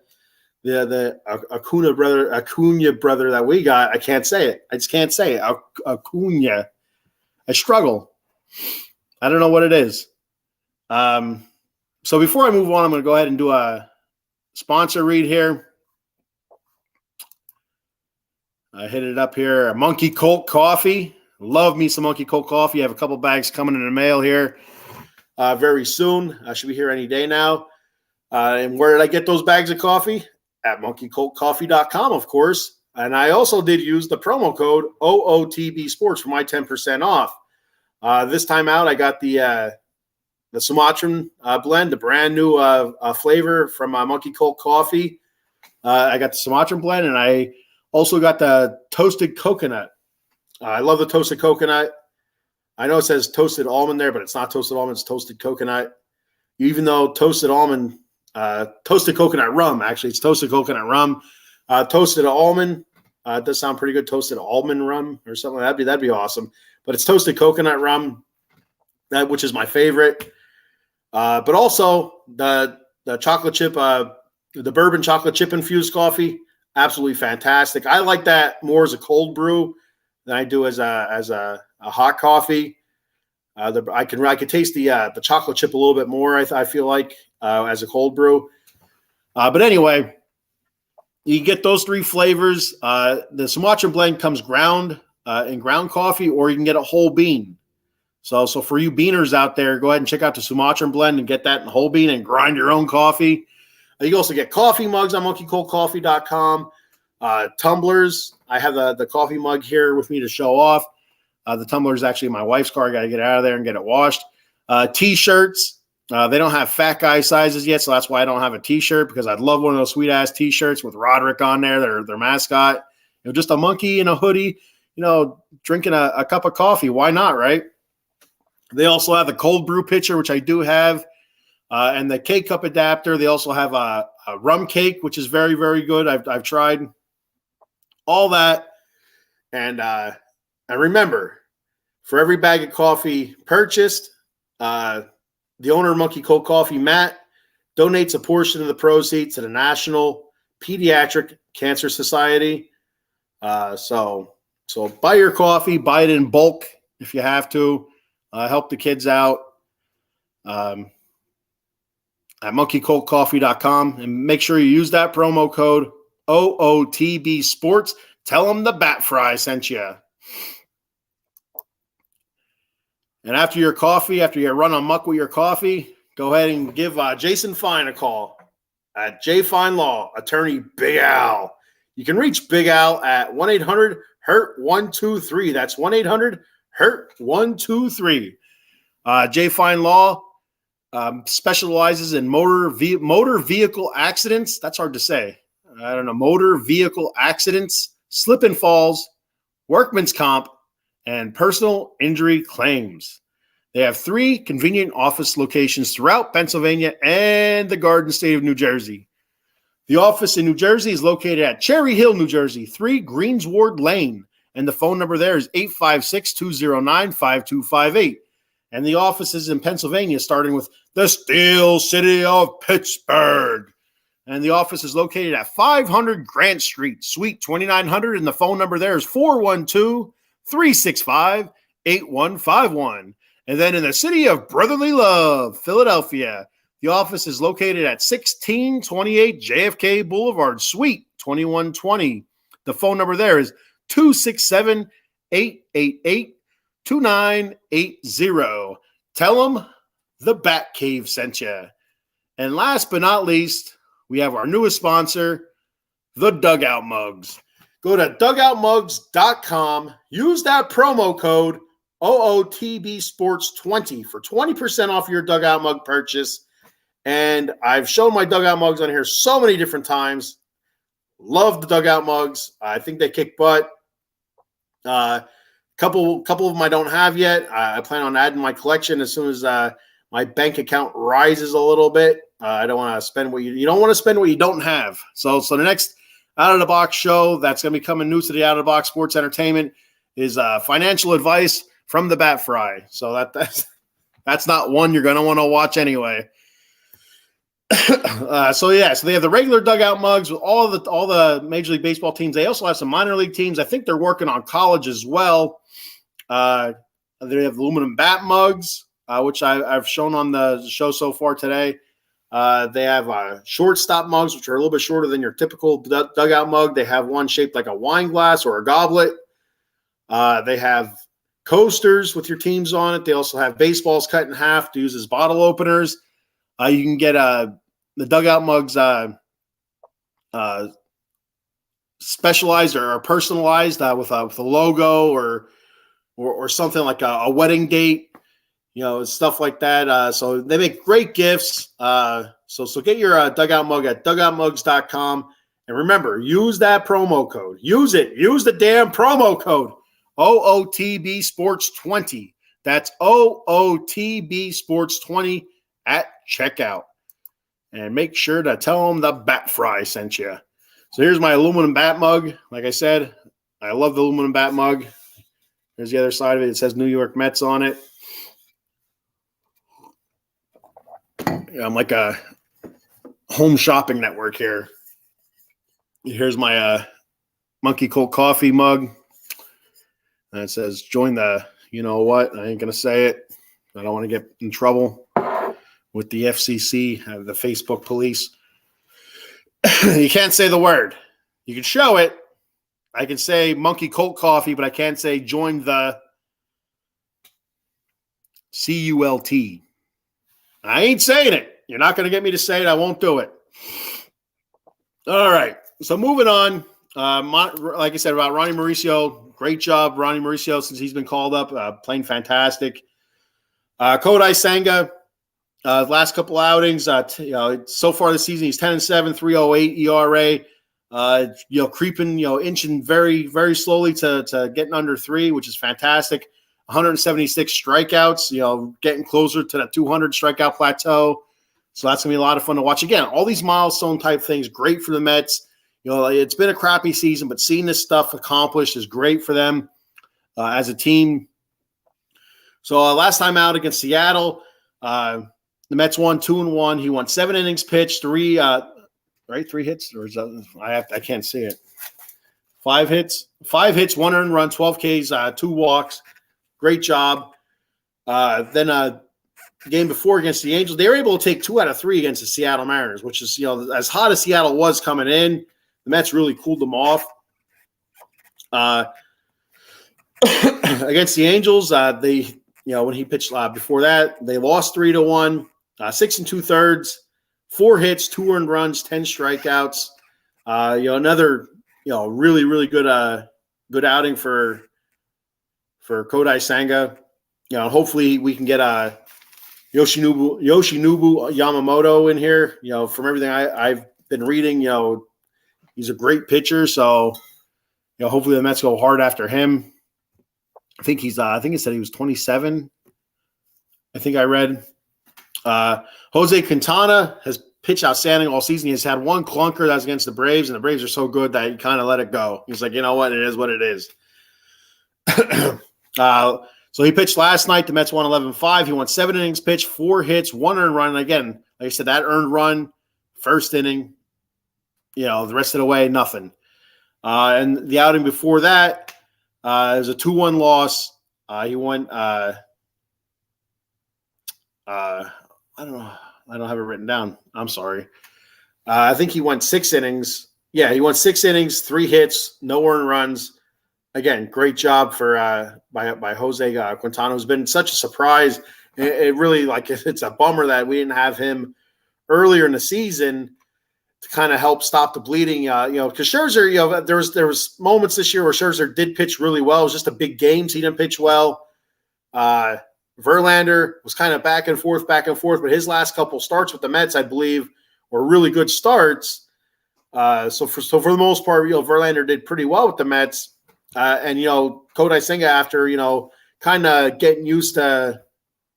the Acuna brother that we got, I can't say it. I just can't say it. Acuna. I struggle. I don't know what it is. So before I move on, I'm going to go ahead and do a sponsor read here. I hit it up here. Monkey Colt Coffee. Love me some Monkey Colt Coffee. I have a couple bags coming in the mail here very soon. I should be here any day now. And where did I get those bags of coffee? At monkeycoltcoffee.com, of course. And I also did use the promo code OOTB Sports for my 10% off. This time out, I got the Sumatran blend, the brand new flavor from Monkey Colt Coffee. I got the Sumatran blend, and I also got the toasted coconut. I love the toasted coconut. I know it says toasted almond there, but it's not toasted almond. It's toasted coconut. Even though toasted coconut rum, actually, it's toasted coconut rum. Toasted almond does sound pretty good. Toasted almond rum or something. That'd be awesome. But it's toasted coconut rum, which is my favorite. But also the chocolate chip, the bourbon chocolate chip infused coffee, absolutely fantastic. I like that more as a cold brew than I do as a hot coffee. I can taste the chocolate chip a little bit more. I feel like as a cold brew. But anyway, you get those 3 flavors. The Sumatran blend comes ground in ground coffee, or you can get a whole bean. So for you beaners out there, go ahead and check out the Sumatran blend and get that in whole bean and grind your own coffee. You can also get coffee mugs on monkeycoltcoffee.com. Tumblers. I have the coffee mug here with me to show off. The tumbler is actually in my wife's car. I got to get it out of there and get it washed. T-shirts. They don't have fat guy sizes yet, so that's why I don't have a T-shirt, because I'd love one of those sweet-ass T-shirts with Roderick on there, their mascot. Just a monkey in a hoodie, drinking a cup of coffee. Why not, right? They also have the cold brew pitcher, which I do have, and the K-cup adapter. They also have a rum cake, which is very, very good. I've tried all that. And remember, for every bag of coffee purchased, the owner of Monkey Colt Coffee, Matt, donates a portion of the proceeds to the National Pediatric Cancer Society. So buy your coffee, buy it in bulk if you have to. help the kids out at monkeycoltcoffee.com. And make sure you use that promo code OOTB Sports. Tell them the Bat Fry sent you. And after your coffee, after you run amok with your coffee, go ahead and give Jason Fine a call at J Fine Law, attorney Big Al. You can reach Big Al at 1-800-HURT-123. That's 1-800-HURT-123. J Fine Law specializes in motor vehicle accidents. That's hard to say. I don't know. Motor vehicle accidents, slip and falls, workman's comp, and personal injury claims. They have 3 convenient office locations throughout Pennsylvania and the Garden State of New Jersey. The office in New Jersey is located at Cherry Hill, New Jersey, 3 Greensward Lane, and the phone number there is 856-209-5258. And the offices in Pennsylvania, starting with the Steel City of Pittsburgh. And the office is located at 500 Grant Street, Suite 2900, and the phone number there is 412-365-8151. And then in the city of brotherly love, Philadelphia, the office is located at 1628 JFK Boulevard, Suite 2120. The phone number there is 267-888-2980. Tell them the Bat Cave sent you. And last but not least, we have our newest sponsor, the Dugout Mugs. Go to dugoutmugs.com. Use that promo code OOTB Sports 20 for 20% off your Dugout Mug purchase. And I've shown my Dugout Mugs on here so many different times. Love the Dugout Mugs. I think they kick butt. Couple of them I don't have yet. I plan on adding my collection as soon as my bank account rises a little bit. I don't want to spend what you don't want to spend what you don't have. So the next Out of the Box show that's going to be coming new to the Out of the Box Sports Entertainment is financial advice from the Bat Fry. So that's not one you're going to want to watch anyway. So they have the regular Dugout Mugs with all the Major League Baseball teams. They also have some minor league teams. I think they're working on college as well. They have aluminum bat mugs, which I've shown on the show so far today. They have shortstop mugs, which are a little bit shorter than your typical dugout mug. They have one shaped like a wine glass or a goblet. They have coasters with your teams on it. They also have baseballs cut in half to use as bottle openers. You can get the dugout mugs specialized or personalized with a logo or something like a wedding date, stuff like that. So they make great gifts. So get your dugout mug at dugoutmugs.com. And remember, use that promo code. Use it. Use the damn promo code. OOTB Sports 20. That's OOTB Sports 20 at checkout. And make sure to tell them the Bat Fry sent you. So here's my aluminum bat mug. Like I said, I love the aluminum bat mug. There's the other side of it. It says New York Mets on it. I'm like a home shopping network here. Here's my Monkey Colt Coffee mug. And it says, join the, you know what? I ain't going to say it. I don't want to get in trouble with the FCC, the Facebook police. You can't say the word. You can show it. I can say Monkey Colt Coffee, but I can't say join the CULT. I ain't saying it. You're not going to get me to say it. I won't do it. All right. So moving on. Like I said about Ronnie Mauricio, great job, Ronnie Mauricio, since he's been called up, playing fantastic. Kodai Senga, last couple outings, so far this season, he's 10-7, 3.08 ERA. Creeping, inching very, very slowly to getting under 3, which is fantastic. 176 strikeouts, getting closer to that 200 strikeout plateau. So that's going to be a lot of fun to watch. Again, all these milestone type things, great for the Mets. It's been a crappy season, but seeing this stuff accomplished is great for them as a team. So last time out against Seattle, the Mets won 2-1. He won 7 innings pitched, 3 hits, or is that, I can't see it. 5 hits, 1 earned run, 12 Ks, 2 walks. Great job. Then game before against the Angels, they were able to take 2 out of 3 against the Seattle Mariners, which is, as hot as Seattle was coming in, the Mets really cooled them off. Against the Angels, they, when he pitched before that, they lost 3-1, 6 2/3, 4 hits, 2 earned runs, 10 strikeouts. Another, really, really good, good outing for Kodai Senga. Hopefully we can get Yoshinobu Yamamoto in here. From everything I've been reading, he's a great pitcher. So, hopefully the Mets go hard after him. I think it said he was 27. I think I read. Jose Quintana has pitched outstanding all season. He has had 1 clunker that's against the Braves, and the Braves are so good that he kind of let it go. He's like, you know what? It is what it is. So he pitched last night. The Mets won 11-5. He won 7 innings pitched, 4 hits, 1 earned run. And again, like I said, that earned run, first inning, the rest of the way, nothing. And the outing before that, it was a 2-1 loss. He won I don't know. I don't have it written down. I'm sorry. I think he went 6 innings. Yeah, he went 6 innings, 3 hits, no earned runs. Again, great job for by Jose Quintana, who's been such a surprise. It really, it's a bummer that we didn't have him earlier in the season to kind of help stop the bleeding. Because Scherzer, there was moments this year where Scherzer did pitch really well. It was just a big games he didn't pitch well. Verlander was kind of back and forth, but his last couple starts with the Mets, I believe, were really good starts. So for the most part, Verlander did pretty well with the Mets. And Kodai Senga, after kind of getting used to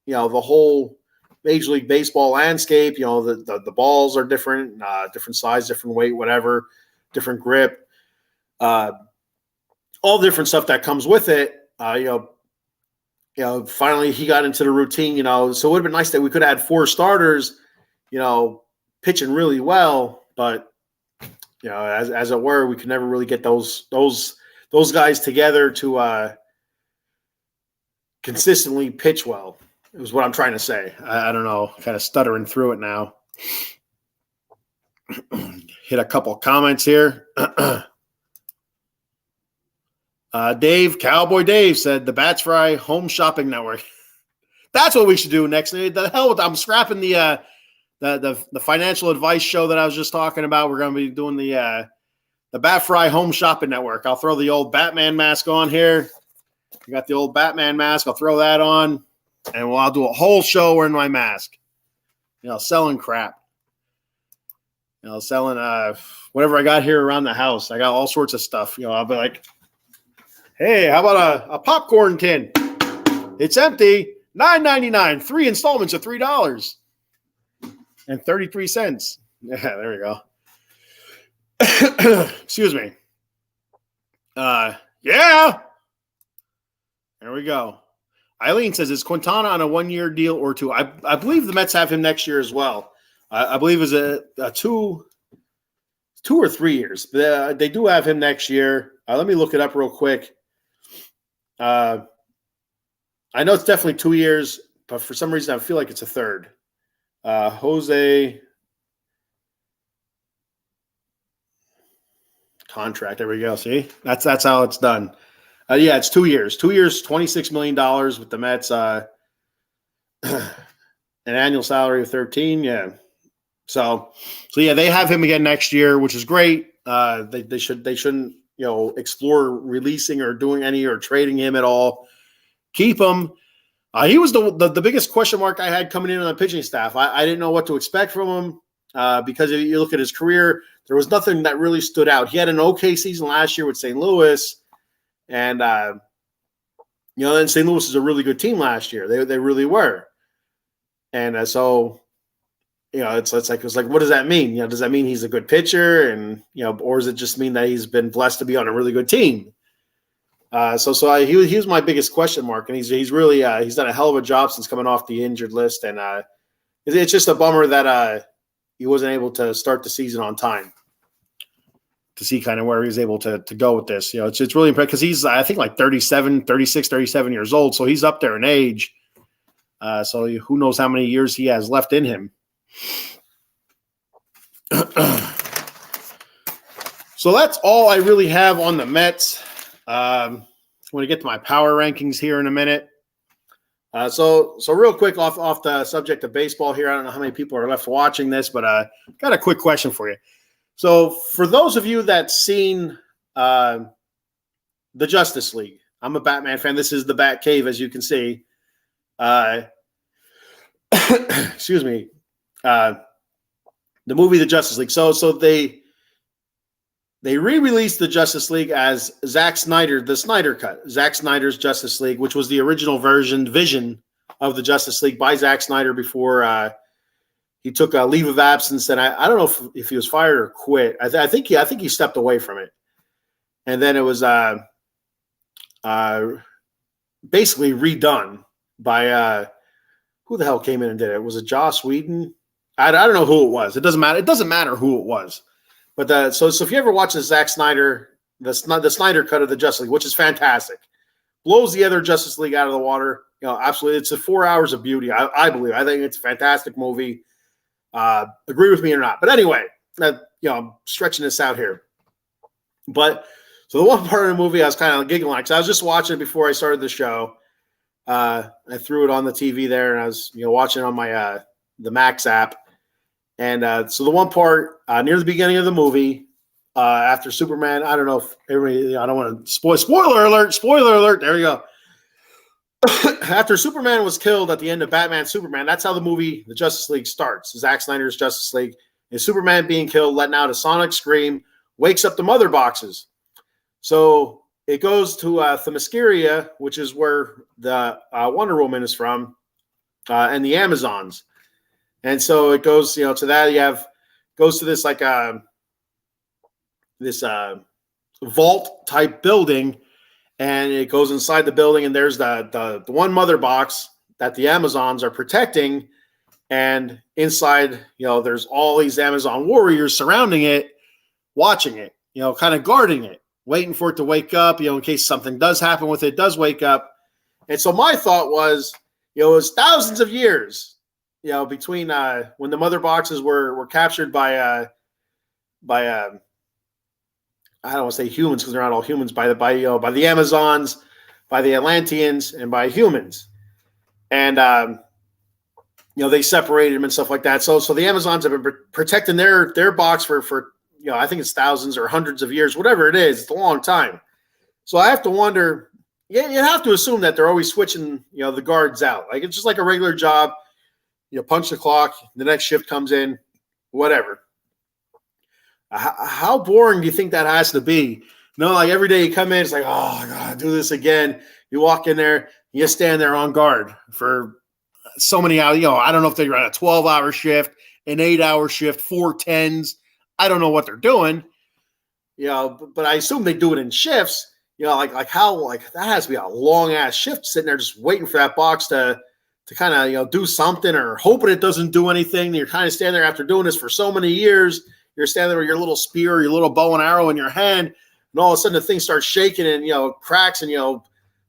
the whole Major League Baseball landscape, the balls are different, different size, different weight, whatever, different grip, all different stuff that comes with it. Finally he got into the routine. So it would have been nice that we could have had 4 starters, pitching really well, but as it were, we could never really get those guys together to consistently pitch well, is what I'm trying to say. I don't know, kind of stuttering through it now. Hit a couple comments here. Cowboy Dave said the Bats Fry Home Shopping Network. That's what we should do next. The hell with, I'm scrapping the financial advice show that I was just talking about. We're going to be doing the Bat Fry Home Shopping Network. I'll throw the old Batman mask on here. I got the old Batman mask. I'll throw that on, and I'll do a whole show wearing my mask. Selling crap. Selling whatever I got here around the house. I got all sorts of stuff. I'll be like, hey, how about a popcorn tin? It's empty. $9.99. 3 installments of $3.33. Yeah, there we go. Excuse me. Yeah. There we go. Eileen says, is Quintana on a 1-year deal or 2? I believe the Mets have him next year as well. I believe it's a 2 or 3 years. They do have him next year. Let me look it up real quick. I know it's definitely 2 years, but for some reason I feel like it's a third. Jose contract. There we go. See, that's how it's done. Yeah, it's 2 years. 2 years, $26 million with the Mets. An annual salary of 13. Yeah. So yeah, they have him again next year, which is great. They shouldn't explore releasing or doing any or trading him at all. Keep him. He was the biggest question mark I had coming in on the pitching staff. I didn't know what to expect from him because if you look at his career, there was nothing that really stood out. He had an okay season last year with St. Louis, and then St. Louis is a really good team last year. They really were, and so it's like what does that mean? Does that mean he's a good pitcher, and or does it just mean that he's been blessed to be on a really good team? He was my biggest question mark, and he's really he's done a hell of a job since coming off the injured list, and it's just a bummer that he wasn't able to start the season on time. To see kind of where he was able to go with this, it's really impressive because he's I think like 36, 37 years old, so he's up there in age. So who knows how many years he has left in him. So that's all I really have on the Mets. I'm going to get to my power rankings here in a minute. So real quick off the subject of baseball here. I don't know how many people are left watching this, but got a quick question for you. So for those of you that's seen the Justice League, I'm a Batman fan. This is the Bat Cave, as you can see. Excuse me. The movie The Justice League. So they re-released the Justice League as Zack Snyder, the Snyder Cut, Zack Snyder's Justice League, which was the original vision of the Justice League by Zack Snyder before he took a leave of absence. And I don't know if he was fired or quit. I think he stepped away from it. And then it was basically redone by who the hell came in and did it? Was it Joss Whedon? I don't know who it was. It doesn't matter. It doesn't matter who it was. But so if you ever watch the Zack Snyder, the Snyder Cut of the Justice League, which is fantastic, blows the other Justice League out of the water. Absolutely, it's 4 hours of beauty. I believe. I think it's a fantastic movie. Agree with me or not? But anyway, I'm stretching this out here. But so the one part of the movie I was kind of giggling because I was just watching it before I started the show. I threw it on the TV there, and I was watching it on my the Max app. And so the one part near the beginning of the movie, after Superman, I don't know if everybody, I don't want to spoiler alert. There you go. After Superman was killed at the end of Batman Superman, that's how the movie, The Justice League, starts. Zack Snyder's Justice League is Superman being killed, letting out a sonic scream, wakes up the mother boxes. So it goes to Themyscira, which is where the Wonder Woman is from, and the Amazons. And so it goes, to that. Goes to this like this vault type building, and it goes inside the building, and there's the one mother box that the Amazons are protecting, and inside, there's all these Amazon warriors surrounding it, watching it, kind of guarding it, waiting for it to wake up, in case something does happen with it, does wake up. And so my thought was, it was thousands of years. Between when the mother boxes were captured by I don't want to say humans because they're not all humans, by the Amazons, by the Atlanteans, and by humans, and they separated them and stuff like that. So the Amazons have been protecting their box for I think it's thousands or hundreds of years, whatever it is. It's a long time. So I have to wonder. You have to assume that they're always switching the guards out. Like it's just like a regular job. Punch the clock, the next shift comes in, whatever. How boring do you think that has to be? Like every day you come in, it's like, oh, I got to do this again. You walk in there, you stand there on guard for so many hours. I don't know if they run a 12-hour shift, an 8-hour shift, 4 10s. I don't know what they're doing. But I assume they do it in shifts. Like how that has to be a long-ass shift sitting there just waiting for that box to kind of, do something or hoping it doesn't do anything. You're kind of standing there after doing this for so many years. You're standing there with your little spear, your little bow and arrow in your hand, and all of a sudden the thing starts shaking and, cracks and,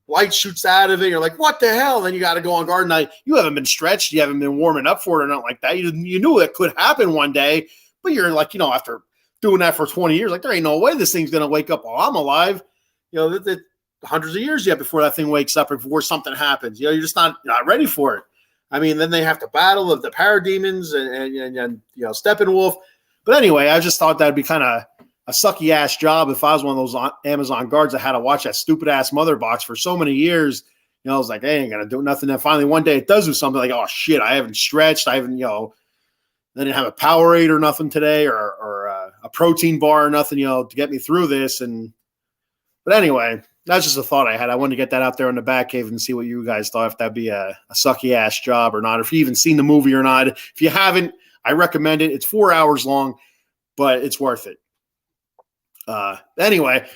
light shoots out of it. You're like, what the hell? Then you got to go on guard. Now, you haven't been stretched. You haven't been warming up for it or nothing like that. You knew it could happen one day, but you're like, after doing that for 20 years, like there ain't no way this thing's going to wake up while I'm alive. Hundreds of years yet before that thing wakes up or before something happens. You're just not ready for it. I mean, then they have to battle of the parademons and Steppenwolf. But anyway, I just thought that'd be kind of a sucky ass job if I was one of those Amazon guards that had to watch that stupid ass mother box for so many years. I was like, hey, I ain't gonna do nothing. Then finally one day it does do something, like, oh shit, I haven't stretched, I haven't, I didn't have a Powerade or nothing today, or a protein bar or nothing, to get me through this. But anyway, that's just a thought I had. I wanted to get that out there in the back cave and see what you guys thought, if that'd be a sucky ass job or not, if you even seen the movie or not. If you haven't, I recommend it. It's 4 hours long, but it's worth it. Anyway,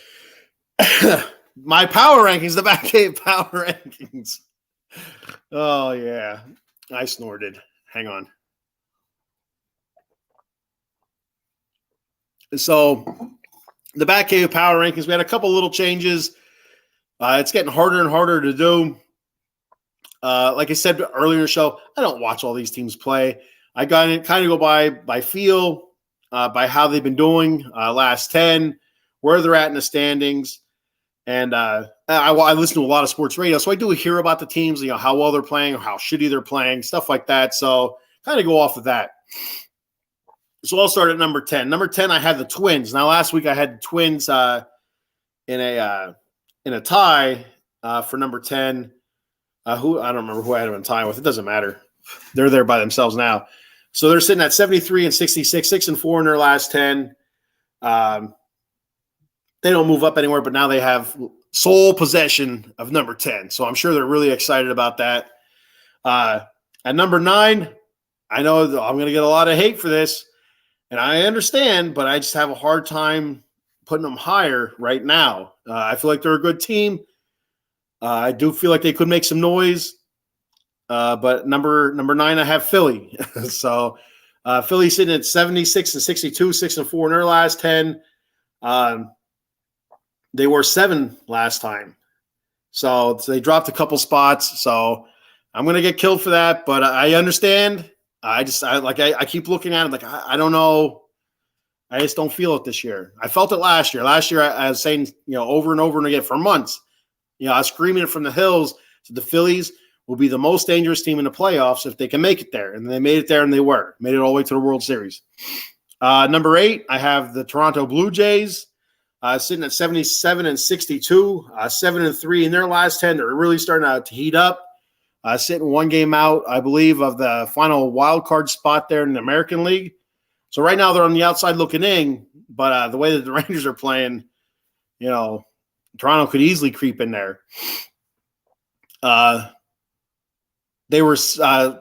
my power rankings, the back cave power rankings. Oh yeah, I snorted. Hang on. So the back cave power rankings, we had a couple little changes. It's getting harder and harder to do. Like I said earlier in the show, I don't watch all these teams play. I kind of go by feel, by how they've been doing last 10, where they're at in the standings. And I listen to a lot of sports radio, so I do hear about the teams, how well they're playing or how shitty they're playing, stuff like that. So kind of go off of that. So I'll start at number 10. Number 10, I had the Twins. Now, last week I had the Twins in a tie for number 10. Who I don't remember who I had them in tie with. It doesn't matter. They're there by themselves now. So they're sitting at 73 and 66, 6-4 in their last 10. They don't move up anywhere, but now they have sole possession of number 10. So I'm sure they're really excited about that. At number 9, I know I'm going to get a lot of hate for this, and I understand, but I just have a hard time putting them higher right now. I feel like they're a good team. I do feel like they could make some noise. But number 9, I have Philly. So Philly sitting at 76 and 62, 6-4 in their last 10. They were 7 last time. So they dropped a couple spots. So I'm going to get killed for that, but I understand. I keep looking at it like, I don't know. I just don't feel it this year. I felt it last year. Last year, I was saying, over and over and again for months, I was screaming it from the hills that the Phillies will be the most dangerous team in the playoffs if they can make it there. And they made it there, and they made it all the way to the World Series. Number 8, I have the Toronto Blue Jays. Sitting at 77 and 62, 7-3 in their last 10. They're really starting to heat up. Sitting one game out, I believe, of the final wild card spot there in the American League. So right now they're on the outside looking in, but the way that the Rangers are playing, Toronto could easily creep in there. They were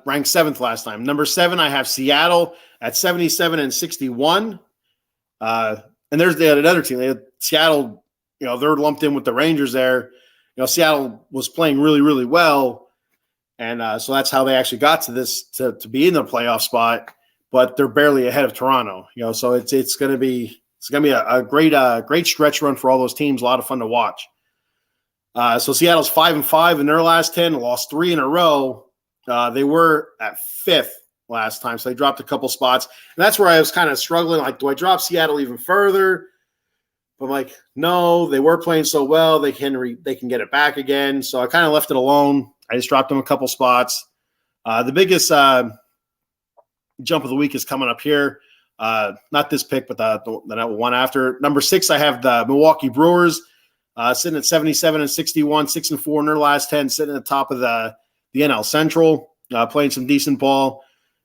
ranked 7th last time. Number 7, I have Seattle at 77 and 61. And there's another team. They had Seattle, they're lumped in with the Rangers there. Seattle was playing really, really well. And so that's how they actually got to this, to be in the playoff spot. But they're barely ahead of Toronto. So it's going to be a great stretch run for all those teams. A lot of fun to watch. So Seattle's 5-5 in their last 10, lost 3 in a row. They were at 5th last time, so they dropped a couple spots. And that's where I was kind of struggling. Like, do I drop Seattle even further? But I'm like, no, they were playing so well. They can get it back again. So I kind of left it alone. I just dropped them a couple spots. The biggest jump of the week is coming up here. Not this pick, but the one after. Number 6, I have the Milwaukee Brewers sitting at 77 and 61, 6-4 in their last 10, sitting at the top of the NL Central, playing some decent ball.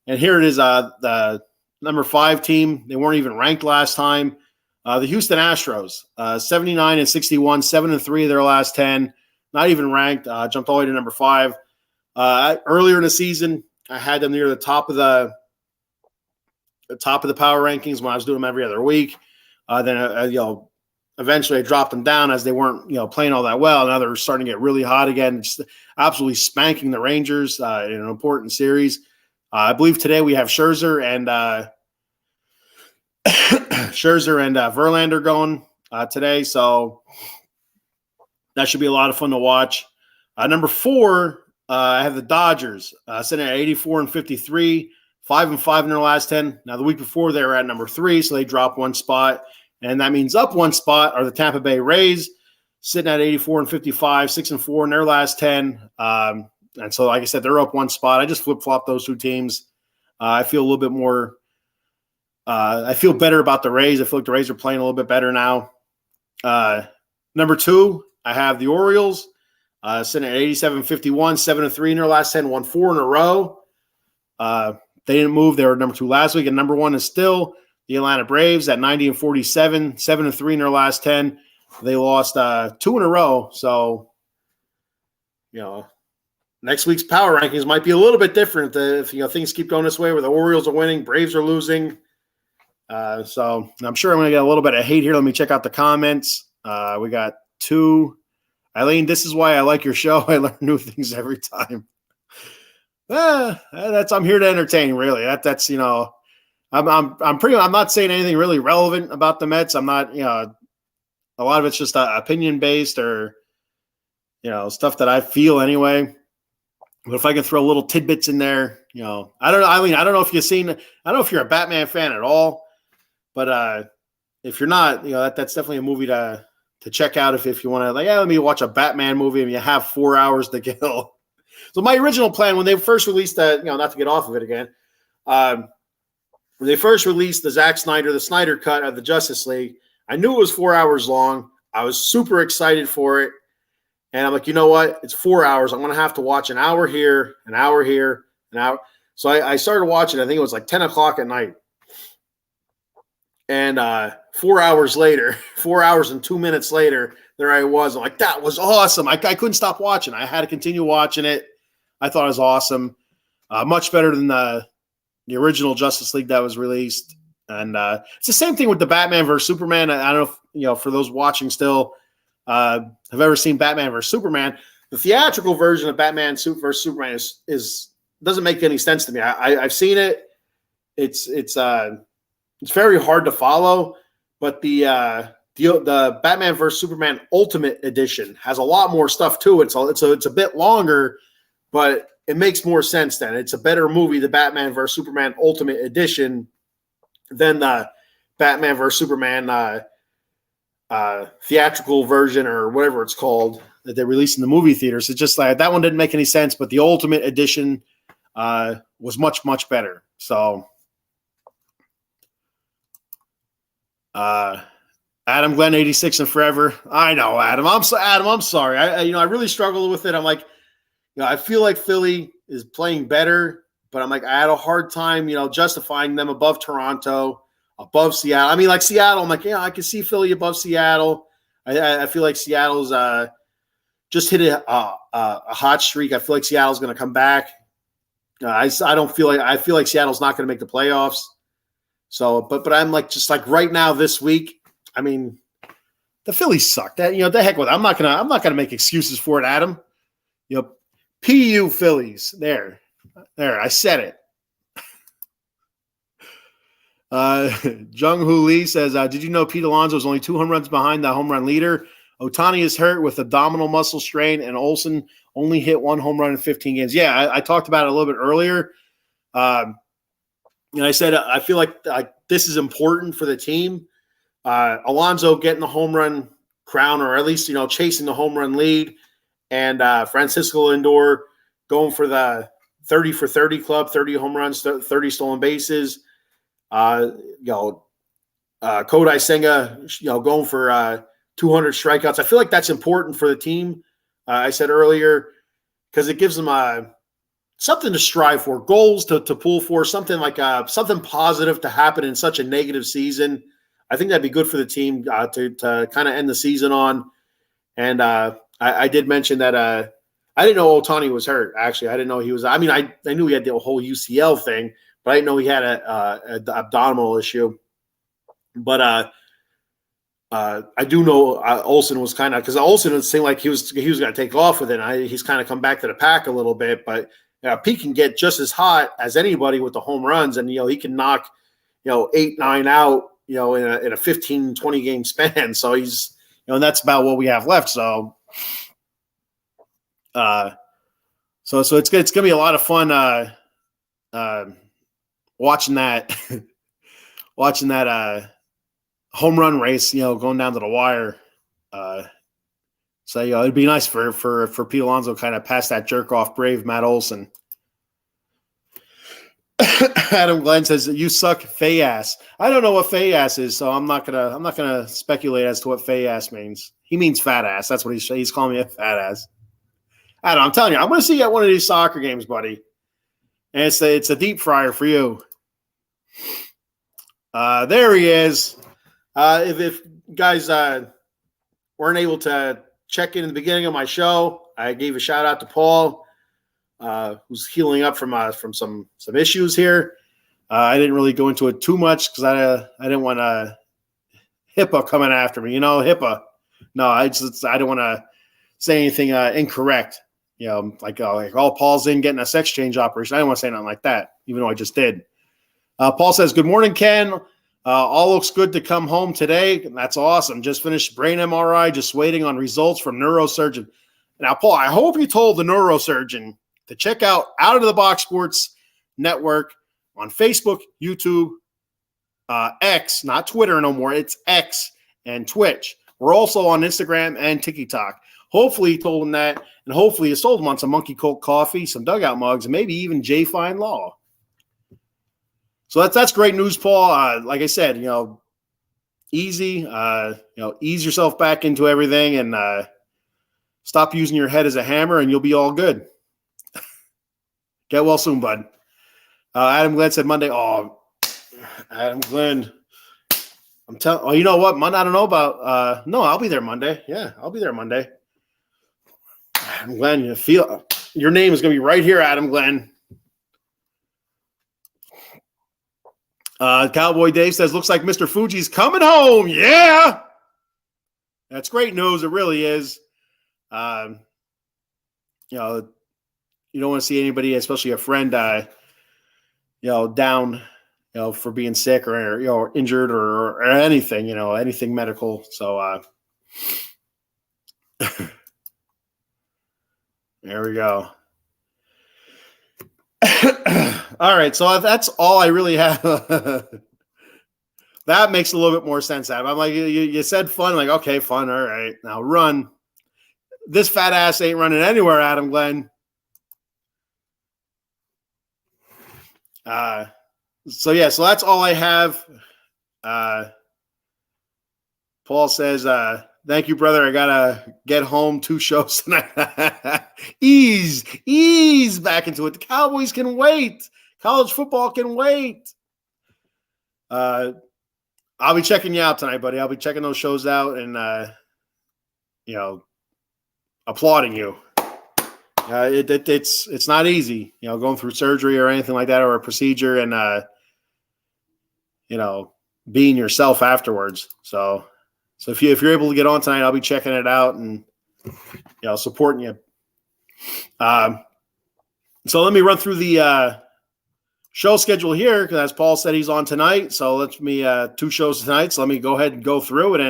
And here it is, the number 5 team. They weren't even ranked last time. The Houston Astros, 79 and 61, 7-3 of their last 10. Not even ranked. Jumped all the way to number 5. Earlier in the season, I had them near the top of the power rankings when I was doing them every other week. Then eventually I dropped them down as they weren't playing all that well. Now they're starting to get really hot again, just absolutely spanking the Rangers in an important series. I believe today we have Scherzer and Verlander going today, so that should be a lot of fun to watch. Number 4, I have the Dodgers sitting at 84 and 53, 5-5 in their last 10. Now the week before they were at number 3, so they dropped one spot, and that means up one spot are the Tampa Bay Rays sitting at 84 and 55, 6-4 in their last 10. And so, like I said, they're up one spot. I just flip-flopped those two teams. I feel a little bit more I feel better about the Rays. I feel like the Rays are playing a little bit better now. Number 2, I have the Orioles sitting at 87-51, 7-3 in their last 10, won 4 in a row. They didn't move. They were number 2 last week. And number 1 is still the Atlanta Braves at 90 and 47, 7-3 in their last 10. They lost 2 in a row. So, next week's power rankings might be a little bit different if things keep going this way where the Orioles are winning, Braves are losing. So I'm sure I'm going to get a little bit of hate here. Let me check out the comments. We got 2. Eileen, this is why I like your show. I learn new things every time. I'm here to entertain, really. That's I'm not saying anything really relevant about the Mets. I'm not, a lot of it's just opinion based or stuff that I feel anyway. But if I can throw little tidbits in there, I don't know. I mean, I don't know if I don't know if you're a Batman fan at all, but if you're not, that's definitely a movie to check out if you want to, let me watch a Batman movie and you have 4 hours to kill. So my original plan when they first released that, not to get off of it again, when they first released the Snyder cut of the Justice League, I knew it was 4 hours long. I was super excited for it. And I'm like, you know what? It's 4 hours. I'm going to have to watch an hour here, an hour here, an hour. So I started watching. I think it was like 10 o'clock at night. And 4 hours later, 4 hours and 2 minutes later, there I was. I'm like, that was awesome. I couldn't stop watching. I had to continue watching it. I thought it was awesome. Much better than the original Justice League that was released. And it's the same thing with the Batman versus Superman. I don't know if, for those watching still have ever seen Batman versus Superman. The theatrical version of Batman versus Superman is doesn't make any sense to me. I've seen it. It's very hard to follow, but the Batman versus Superman Ultimate Edition has a lot more stuff too. It's a bit longer, but it makes more sense then. It's a better movie, the Batman versus Superman Ultimate Edition, than the Batman versus Superman theatrical version or whatever it's called that they released in the movie theaters. It's just like that one didn't make any sense, but the Ultimate Edition was much, much better. So Adam Glenn 86 and forever. I know, Adam. I'm sorry. I really struggled with it. I'm like, I feel like Philly is playing better, but I'm like, I had a hard time, justifying them above Toronto, above Seattle. I mean, like Seattle, I'm like, I can see Philly above Seattle. I feel like Seattle's just hit a hot streak. I feel like Seattle's going to come back. I feel like Seattle's not going to make the playoffs. So, but I'm like, just like right now this week, I mean, the Phillies suck. That the heck with it. I'm not gonna make excuses for it, Adam. PU Phillies. There, I said it. Jung Hoo Lee says, did you know Pete Alonso is only 2 home runs behind the home run leader? Otani is hurt with abdominal muscle strain, and Olsen only hit 1 home run in 15 games. Yeah, I talked about it a little bit earlier. And I said, I feel like this is important for the team. Alonso getting the home run crown, or at least, chasing the home run lead. And Francisco Lindor going for the 30 for 30 club, 30 home runs, 30 stolen bases. Kodai Senga, going for 200 strikeouts. I feel like that's important for the team. I said earlier, because it gives them something to strive for, goals to pull for, something like something positive to happen in such a negative season. I think that'd be good for the team to kind of end the season on. And I did mention that I didn't know Otani was hurt. Actually, I didn't know he was. I mean, I knew he had the whole UCL thing, but I didn't know he had an abdominal issue. But I do know Olsen was kind of, because Olsen seemed like he was going to take off with it. He's kind of come back to the pack a little bit, but Pete can get just as hot as anybody with the home runs, and he can knock 8-9 out in a 15-20 game span. So he's and that's about what we have left. So so it's gonna be a lot of fun watching that home run race, going down to the wire. So it'd be nice for Pete Alonso kind of pass that jerk off brave Matt Olson. Adam Glenn says you suck, fey ass. I don't know what fey ass is, so I'm not gonna speculate as to what fey ass means. He means fat ass. That's what he's calling me, a fat ass. Adam, I'm telling you, I'm gonna see you at one of these soccer games, buddy. And it's a deep fryer for you. There he is. If guys weren't able to check in the beginning of my show, I gave a shout out to Paul, who's healing up from some issues here. I didn't really go into it too much because I didn't want HIPAA coming after me. HIPAA. No, I didn't want to say anything incorrect. Like Paul's in getting a sex change operation. I didn't want to say nothing like that, even though I just did. Paul says, "Good morning, Ken. All looks good to come home today. That's awesome. Just finished brain MRI, just waiting on results from neurosurgeon." Now, Paul, I hope you told the neurosurgeon to check out of the Box Sports Network on Facebook, YouTube, X, not Twitter no more. It's X and Twitch. We're also on Instagram and TikTok. Hopefully he told him that, and hopefully he sold him on some Monkey Colt coffee, some dugout mugs, and maybe even J Fine Law. So that's great news, Paul. Like I said, easy. Ease yourself back into everything and stop using your head as a hammer, and you'll be all good. Get well soon, bud. Adam Glenn said Monday. Oh, Adam Glenn. I'm telling. Oh, you know what? Monday. I don't know about. No, I'll be there Monday. Yeah, I'll be there Monday. Adam Glenn, your name is going to be right here, Adam Glenn. Cowboy Dave says, looks like Mr. Fuji's coming home. Yeah. That's great news. It really is. You don't want to see anybody, especially a friend, down, for being sick or, injured or anything, anything medical. So, there we go. All right, so that's all I really have. That makes a little bit more sense, Adam. I'm like, you said fun, like, okay, fun, all right. Now run. This fat ass ain't running anywhere, Adam Glenn. So that's all I have. Paul says, thank you, brother. I gotta get home 2 shows tonight. Ease back into it. The Cowboys can wait. College football can wait. I'll be checking you out tonight, buddy. I'll be checking those shows out and applauding you. It's not easy, going through surgery or anything like that, or a procedure, and being yourself afterwards. So if you're able to get on tonight, I'll be checking it out and supporting you. So let me run through the show schedule here, because as Paul said, he's on tonight. So let me 2 shows tonight. So let me go ahead and go through it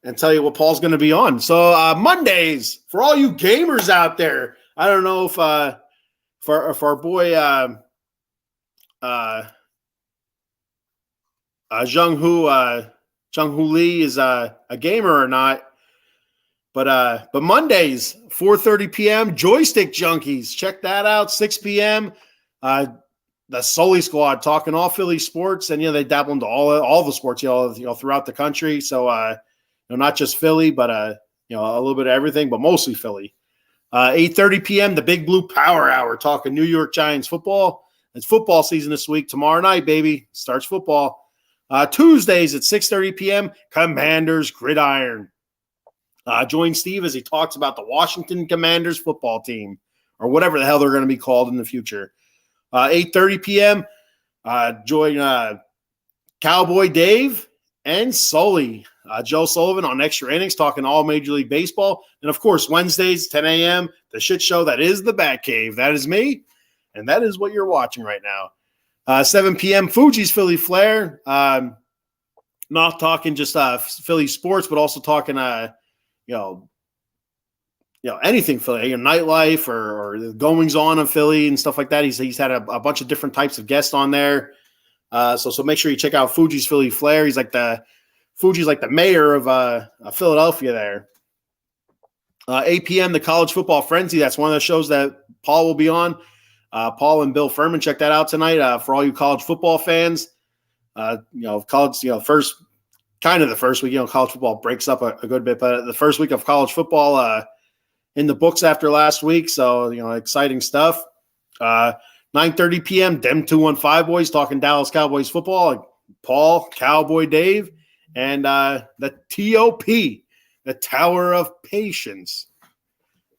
and tell you what Paul's going to be on. So Mondays, for all you gamers out there, I don't know if our boy Jung-Hoo Lee is a gamer or not. But Mondays, 4:30 p.m., Joystick Junkies. Check that out, 6 p.m. The Sully Squad talking all Philly sports, and they dabble into all the sports throughout the country. So not just Philly, but a little bit of everything, but mostly Philly. 8:30 p.m., the Big Blue Power Hour talking New York Giants football. It's football season this week. Tomorrow night, baby, starts football. Tuesdays at 6:30 p.m., Commanders Gridiron. Join Steve as he talks about the Washington Commanders football team, or whatever the hell they're going to be called in the future. 8:30 p.m., join Cowboy Dave and Sully. Joe Sullivan on Extra Innings talking all Major League Baseball. And, of course, Wednesdays, 10 a.m., the shit show that is the Bat Cave. That is me, and that is what you're watching right now. 7 p.m., Fuji's Philly Flair. Not talking just Philly sports, but also talking anything Philly, nightlife or the goings on in Philly and stuff like that. He's had a bunch of different types of guests on there. So make sure you check out Fuji's Philly Flair. Fuji's like the mayor of Philadelphia there. 8 p.m., the College Football Frenzy. That's one of the shows that Paul will be on. Paul and Bill Furman, check that out tonight for all you college football fans. College, the first week, college football breaks up a good bit, but the first week of college football in the books after last week. So, exciting stuff. 9:30 p.m., Dem 215 boys talking Dallas Cowboys football. Paul, Cowboy Dave, and the TOP, the Tower of Patience,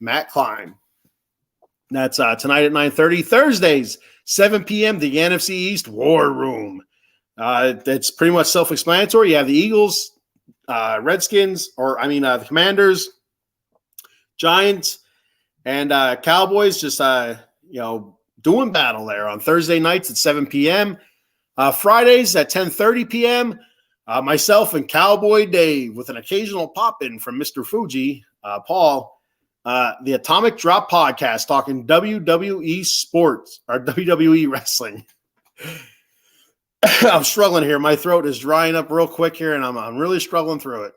Matt Klein. That's tonight at 9:30. Thursdays, 7 p.m., the NFC East War Room. It's pretty much self-explanatory. You have the Eagles, Redskins, the Commanders, Giants, and Cowboys just, doing battle there on Thursday nights at 7 p.m. Fridays at 10:30 p.m., myself and Cowboy Dave with an occasional pop-in from Mr. Fuji, Paul, the Atomic Drop Podcast, talking WWE sports or WWE wrestling. I'm struggling here. My throat is drying up real quick here, and I'm really struggling through it.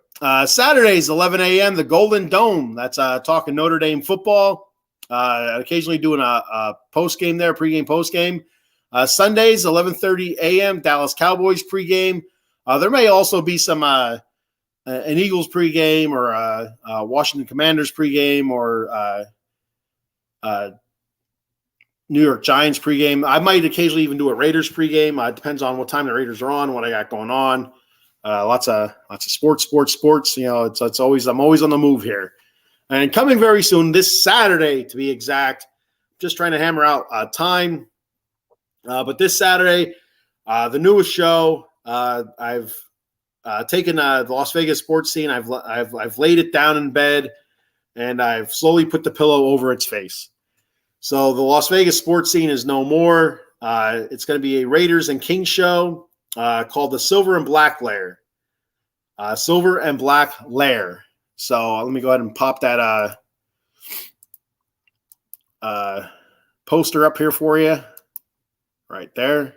Saturdays, 11 a.m., the Golden Dome. That's talking Notre Dame football. Occasionally doing a post-game there, pregame, post-game. Sundays, 11:30 a.m., Dallas Cowboys pregame. There may also be some an Eagles pregame or Washington Commanders pregame or New York Giants pregame. I might occasionally even do a Raiders pregame. It depends on what time the Raiders are on, what I got going on. Lots of sports. You know, it's always, I'm always on the move here. And coming very soon, this Saturday to be exact. Just trying to hammer out time. But this Saturday, the newest show, I've taken the Las Vegas sports scene. I've laid it down in bed, and I've slowly put the pillow over its face. So the Las Vegas sports scene is no more. It's going to be a Raiders and Kings show called the Silver and Black Lair. Silver and Black Lair. So let me go ahead and pop that poster up here for you, right there.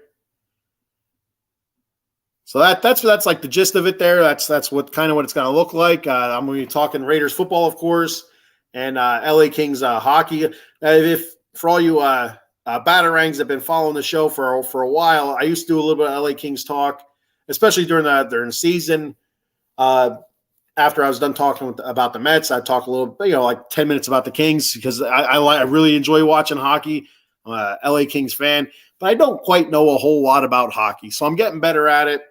So that's like the gist of it there. That's what kind of what it's going to look like. I'm going to be talking Raiders football, of course, and LA Kings hockey. If for all you Batarangs that have been following the show for a while, I used to do a little bit of LA Kings talk, especially during the season. After I was done talking about the Mets, I'd talk a little, like 10 minutes about the Kings because I really enjoy watching hockey. I'm a LA Kings fan, but I don't quite know a whole lot about hockey, so I'm getting better at it.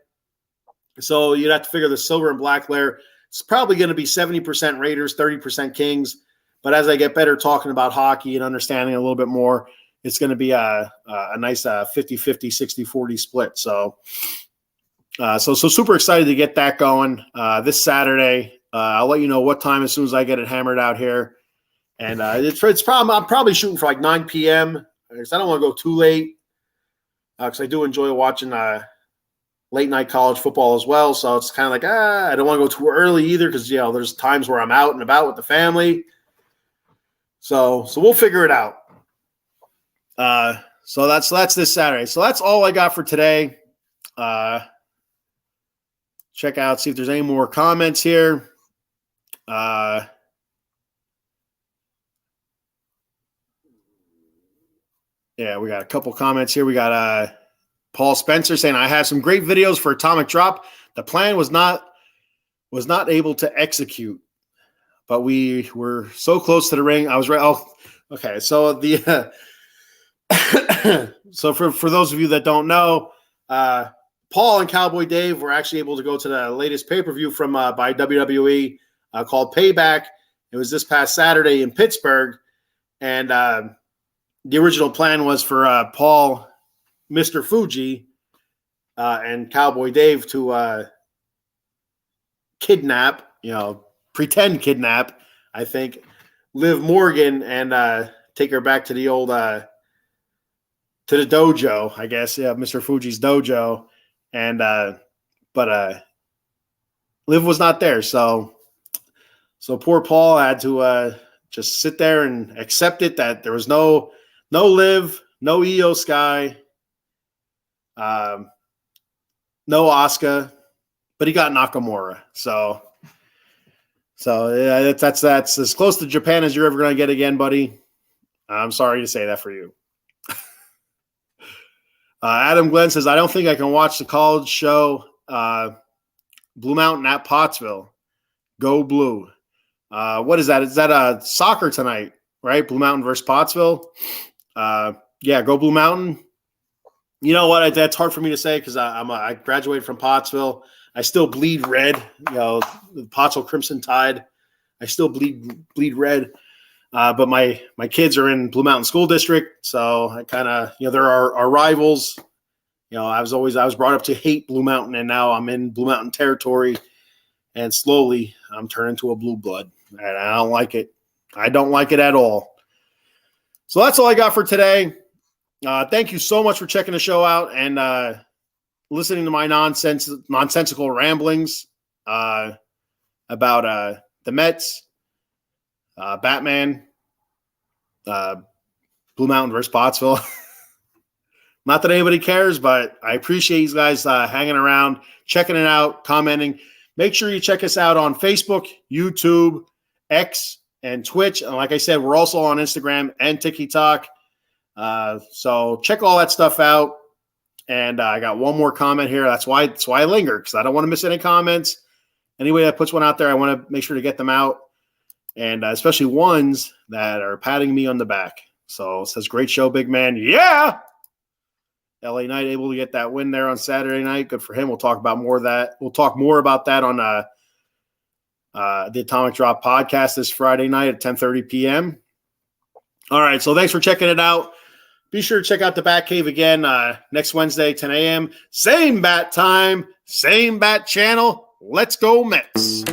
So you'd have to figure the Silver and Black Lair. It's probably going to be 70% Raiders, 30% Kings. But as I get better talking about hockey and understanding a little bit more, it's going to be a nice 50-50, 60-40 split. So super excited to get that going this Saturday. I'll let you know what time as soon as I get it hammered out here. And I'm probably shooting for like 9 p.m. because I don't want to go too late because I do enjoy watching late night college football as well. So it's kind of like, I don't want to go too early either because, there's times where I'm out and about with the family. So we'll figure it out. So that's this Saturday. So that's all I got for today. Check out, see if there's any more comments here. Yeah, we got a couple comments here. We got Paul Spencer saying, I have some great videos for Atomic Drop. The plan was not able to execute, but we were so close to the ring. I was right. Oh, okay. So so for those of you that don't know, Paul and Cowboy Dave were actually able to go to the latest pay-per-view from by WWE called Payback. It was this past Saturday in Pittsburgh, and the original plan was for Paul, Mr. Fuji, and Cowboy Dave to pretend kidnap, I think, Liv Morgan and take her back to the old to the dojo, I guess. Yeah, Mr. Fuji's dojo. And but Liv was not there, so poor Paul had to just sit there and accept it that there was no Liv, no Io Sky, no Asuka, but he got Nakamura. So yeah, that's as close to Japan as you're ever going to get again, buddy. I'm sorry to say that for you. Adam Glenn says, I don't think I can watch the college show Blue Mountain at Pottsville. Go Blue. What is that? Is that soccer tonight, right? Blue Mountain versus Pottsville. Yeah, go Blue Mountain. You know what? That's hard for me to say because I graduated from Pottsville. I still bleed red. The Pottsville Crimson Tide. I still bleed red. But my kids are in Blue Mountain School District, so I kind of, there are our rivals. I was brought up to hate Blue Mountain, and now I'm in Blue Mountain territory, and slowly I'm turning to a blue blood, and I don't like it. I don't like it at all. So that's all I got for today. Thank you so much for checking the show out and listening to my nonsensical ramblings about the Mets. Batman, Blue Mountain versus Pottsville. Not that anybody cares, but I appreciate you guys hanging around, checking it out, commenting. Make sure you check us out on Facebook, YouTube, X, and Twitch. And like I said, we're also on Instagram and TikTok. So check all that stuff out. And I got one more comment here. That's why I linger, because I don't want to miss any comments. Anybody that puts one out there, I want to make sure to get them out. And especially ones that are patting me on the back. So it says, great show, big man. Yeah! LA Knight able to get that win there on Saturday night. Good for him. We'll talk about more of that. We'll talk more about that on the Atomic Drop podcast this Friday night at 10:30 p.m. All right, so thanks for checking it out. Be sure to check out the Bat Cave again next Wednesday, 10 a.m. Same bat time, same bat channel. Let's go Mets.